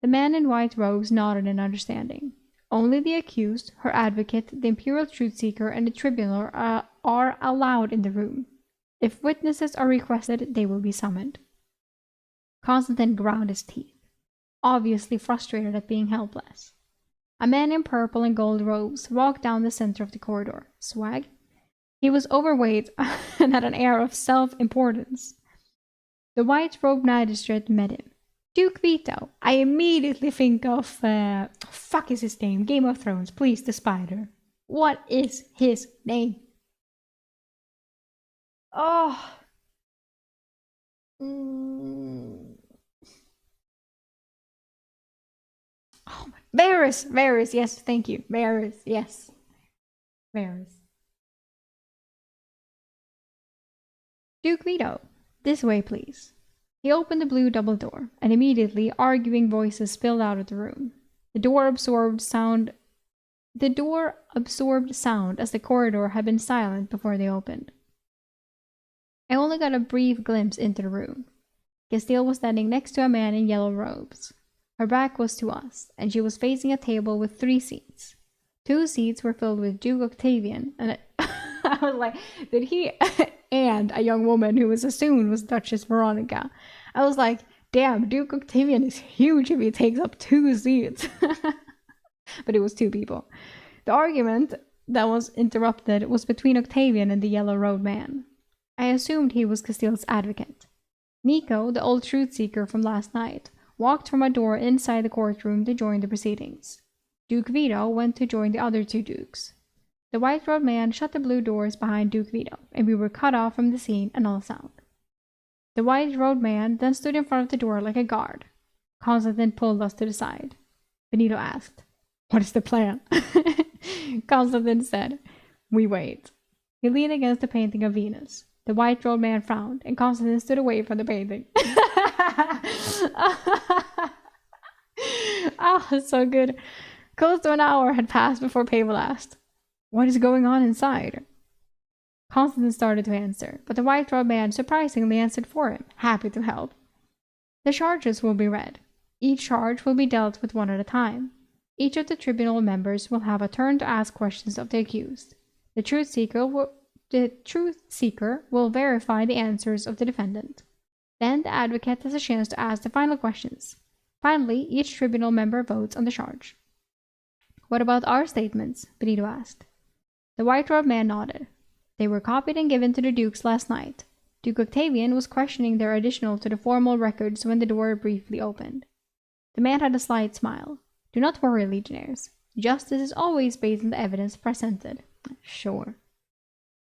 A: The man in white robes nodded in understanding. Only the accused, her advocate, the imperial truth seeker, and the tribunal are allowed in the room. If witnesses are requested, they will be summoned. Constantine ground his teeth, obviously frustrated at being helpless. A man in purple and gold robes walked down the center of the corridor. Swag? He was overweight and had an air of self-importance. The white-robed magistrate met him. Duke Vito. I immediately think of, fuck is his name? Game of Thrones, please, the spider. What is his name? Oh. Oh my. Varys, yes, thank you. Varys, yes. Varys. Duke Vito, this way, please. He opened the blue double door, and immediately arguing voices spilled out of the room. The door absorbed sound as the corridor had been silent before they opened. I only got a brief glimpse into the room. Castile was standing next to a man in yellow robes. Her back was to us, and she was facing a table with 3 seats. 2 seats were filled with Duke Octavian, and I was like, did he... and a young woman who was assumed was Duchess Veronica. I was like, damn, Duke Octavian is huge if he takes up 2 seats. But it was 2 people. The argument that was interrupted was between Octavian and the yellow-robed man. I assumed he was Castile's advocate. Nico, the old truth seeker from last night, walked from a door inside the courtroom to join the proceedings. Duke Vito went to join the other 2 dukes. The white-robed man shut the blue doors behind Duke Vito, and we were cut off from the scene and all sound. The white-robed man then stood in front of the door like a guard. Constantine pulled us to the side. Benito asked, "What is the plan?" Constantine said, "We wait." He leaned against the painting of Venus. The white-robed man frowned, and Constantine stood away from the painting. Oh, it's so good. Close to an hour had passed before Pavel asked, "What is going on inside?" Constantine started to answer, but the white-robed man surprisingly answered for him, happy to help. The charges will be read. Each charge will be dealt with one at a time. Each of the tribunal members will have a turn to ask questions of the accused. The truth seeker will verify the answers of the defendant. Then the advocate has a chance to ask the final questions. Finally, each tribunal member votes on the charge. "What about our statements?" Benito asked. The white-robed man nodded. They were copied and given to the dukes last night. Duke Octavian was questioning their additional to the formal records when the door briefly opened. The man had a slight smile. "Do not worry, legionnaires. Justice is always based on the evidence presented." "Sure."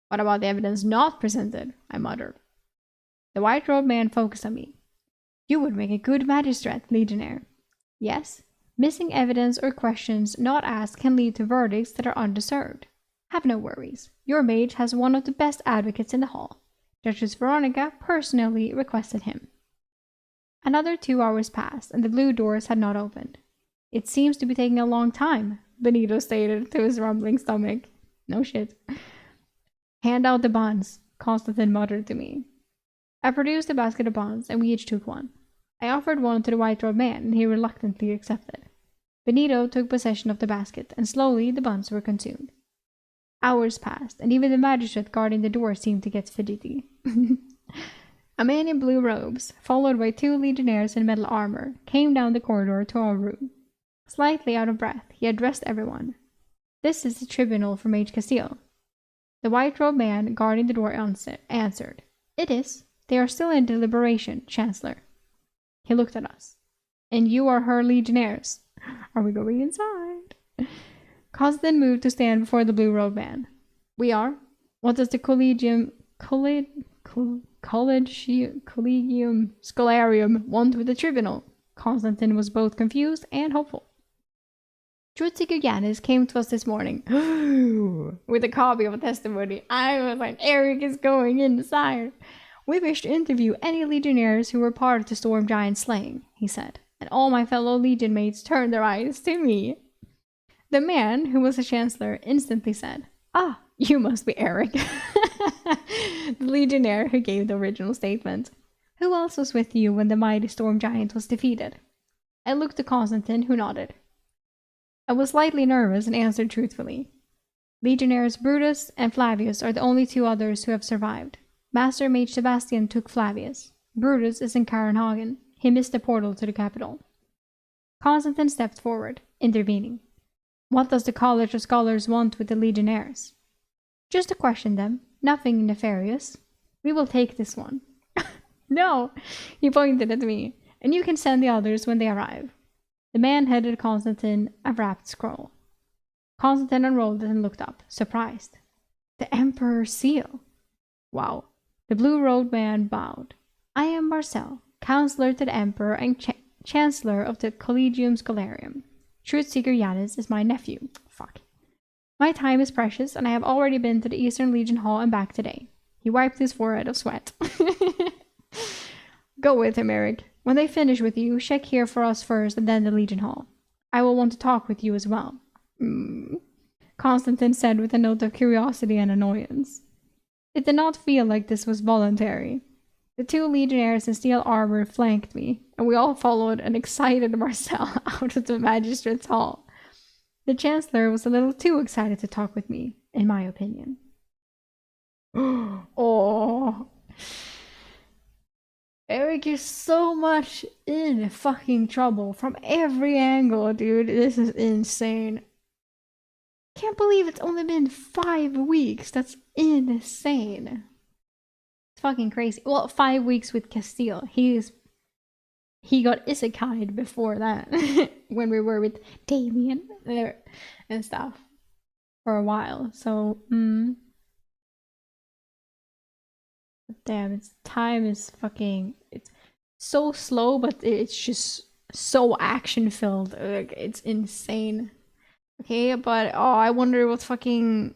A: "What about the evidence not presented?" I muttered. The white-robed man focused on me. "You would make a good magistrate, legionnaire." "Yes. Missing evidence or questions not asked can lead to verdicts that are undeserved. Have no worries. Your mage has one of the best advocates in the hall. Duchess Veronica personally requested him." Another 2 hours passed, and the blue doors had not opened. "It seems to be taking a long time," Benito stated to his rumbling stomach. No shit. "Hand out the bonds," Constantine muttered to me. I produced a basket of bonds, and we each took one. I offered one to the white-robed man, and he reluctantly accepted. Benito took possession of the basket, and slowly the bonds were consumed. Hours passed, and even the magistrate guarding the door seemed to get fidgety. A man in blue robes, followed by 2 legionnaires in metal armor, came down the corridor to our room. Slightly out of breath, he addressed everyone. "This is the tribunal for Mage Castile." The white-robed man guarding the door answered, "It is. They are still in deliberation, Chancellor." He looked at us. "And you are her legionnaires. Are we going inside?" Constantine moved to stand before the blue-robed man. "We are. What does the Collegium Scholarium want with the tribunal?" Constantine was both confused and hopeful. "Truth-seeker Yanis came to us this morning with a copy of a testimony. I was like, Eryk is going inside. We wish to interview any legionnaires who were part of the storm giant slaying, he said, and all my fellow legion mates turned their eyes to me. The man, who was the chancellor, instantly said, "Ah, you must be Eryk," the legionnaire who gave the original statement. "Who else was with you when the mighty storm giant was defeated?" I looked to Constantine, who nodded. I was slightly nervous and answered truthfully. Legionnaires Brutus and Flavius are the only two others who have survived. Master Mage Sebastian took Flavius. Brutus is in Karenhagen. He missed the portal to the capital. Constantine stepped forward, intervening. What does the College of Scholars want with the Legionnaires? Just to question them, nothing nefarious. We will take this one. No, he pointed at me, and you can send the others when they arrive. The man handed Constantine a wrapped scroll. Constantine unrolled it and looked up, surprised. The Emperor's seal. Wow. The blue-robed man bowed. I am Marcel, counselor to the Emperor and chancellor of the Collegium Scholarium. Truth-seeker Yanis is my nephew. Fuck. My time is precious, and I have already been to the Eastern Legion Hall and back today. He wiped his forehead of sweat. Go with him, Eryk. When they finish with you, check here for us first and then the Legion Hall. I will want to talk with you as well. Constantine said with a note of curiosity and annoyance. It did not feel like this was voluntary. The two legionnaires in steel armor flanked me, and we all followed an excited Marcel out of the magistrate's hall. The chancellor was a little too excited to talk with me, in my opinion. Oh, Eryk is so much in fucking trouble from every angle, dude. This is insane. Can't believe it's only been 5 weeks. That's insane. It's fucking crazy. Well, 5 weeks with Castile. He got isekai'd before that when we were with Damien and stuff for a while. So, damn, time is fucking. It's so slow, but it's just so action filled. Like, it's insane. Okay, but oh, I wonder what fucking.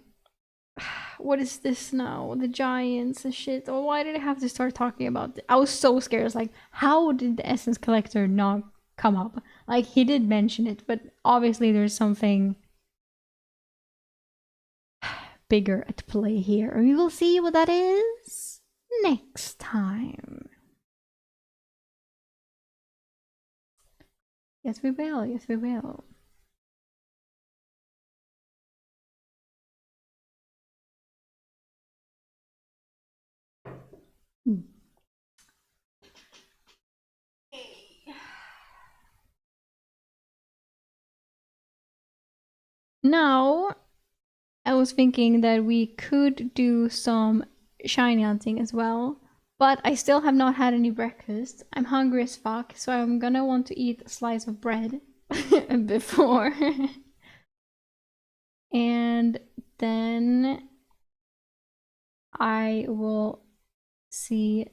A: What is this now? The giants and shit. Oh, why did I have to start talking about it? I was so scared. I was like, how did the Essence Collector not come up? Like, he did mention it, but obviously there's something bigger at play here. We will see what that is next time. Yes, we will. Yes, we will. Now, I was thinking that we could do some shiny hunting as well, but I still have not had any breakfast. I'm hungry as fuck, so I'm gonna want to eat a slice of bread before. And then I will see.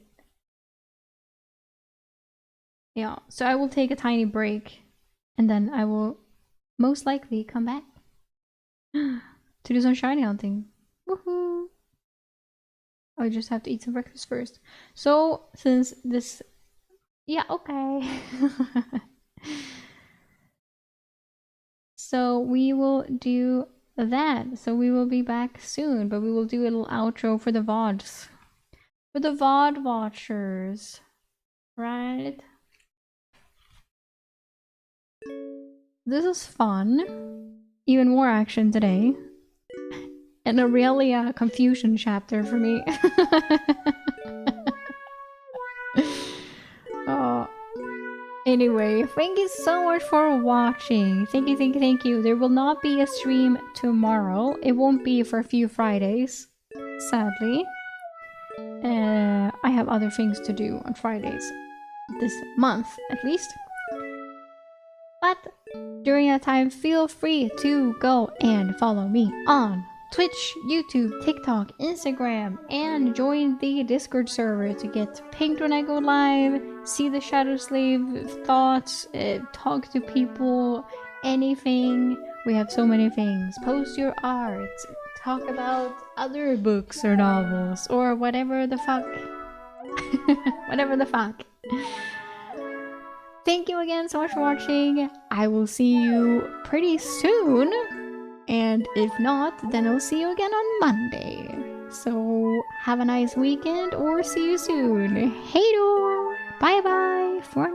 A: Yeah, so I will take a tiny break, and then I will most likely come back to do some shiny hunting. Woohoo! I just have to eat some breakfast first. So, since this... Yeah, okay. So, we will do that. So, we will be back soon, but we will do a little outro for the VODs. For the VOD watchers. Right? This is fun. Even more action today. And a really confusion chapter for me. Anyway, thank you so much for watching. Thank you. There will not be a stream tomorrow. It won't be for a few Fridays, sadly. I have other things to do on Fridays. This month, at least. But during that time, feel free to go and follow me on Twitch, YouTube, TikTok, Instagram, and join the Discord server to get pinged when I go live, see the Shadow Slave thoughts, talk to people, anything. We have so many things. Post your art, talk about other books or novels, or whatever the fuck Whatever the fuck. Thank you again so much for watching. I will see you pretty soon. And if not, then I'll see you again on Monday. So have a nice weekend or see you soon. Hey do. Bye bye for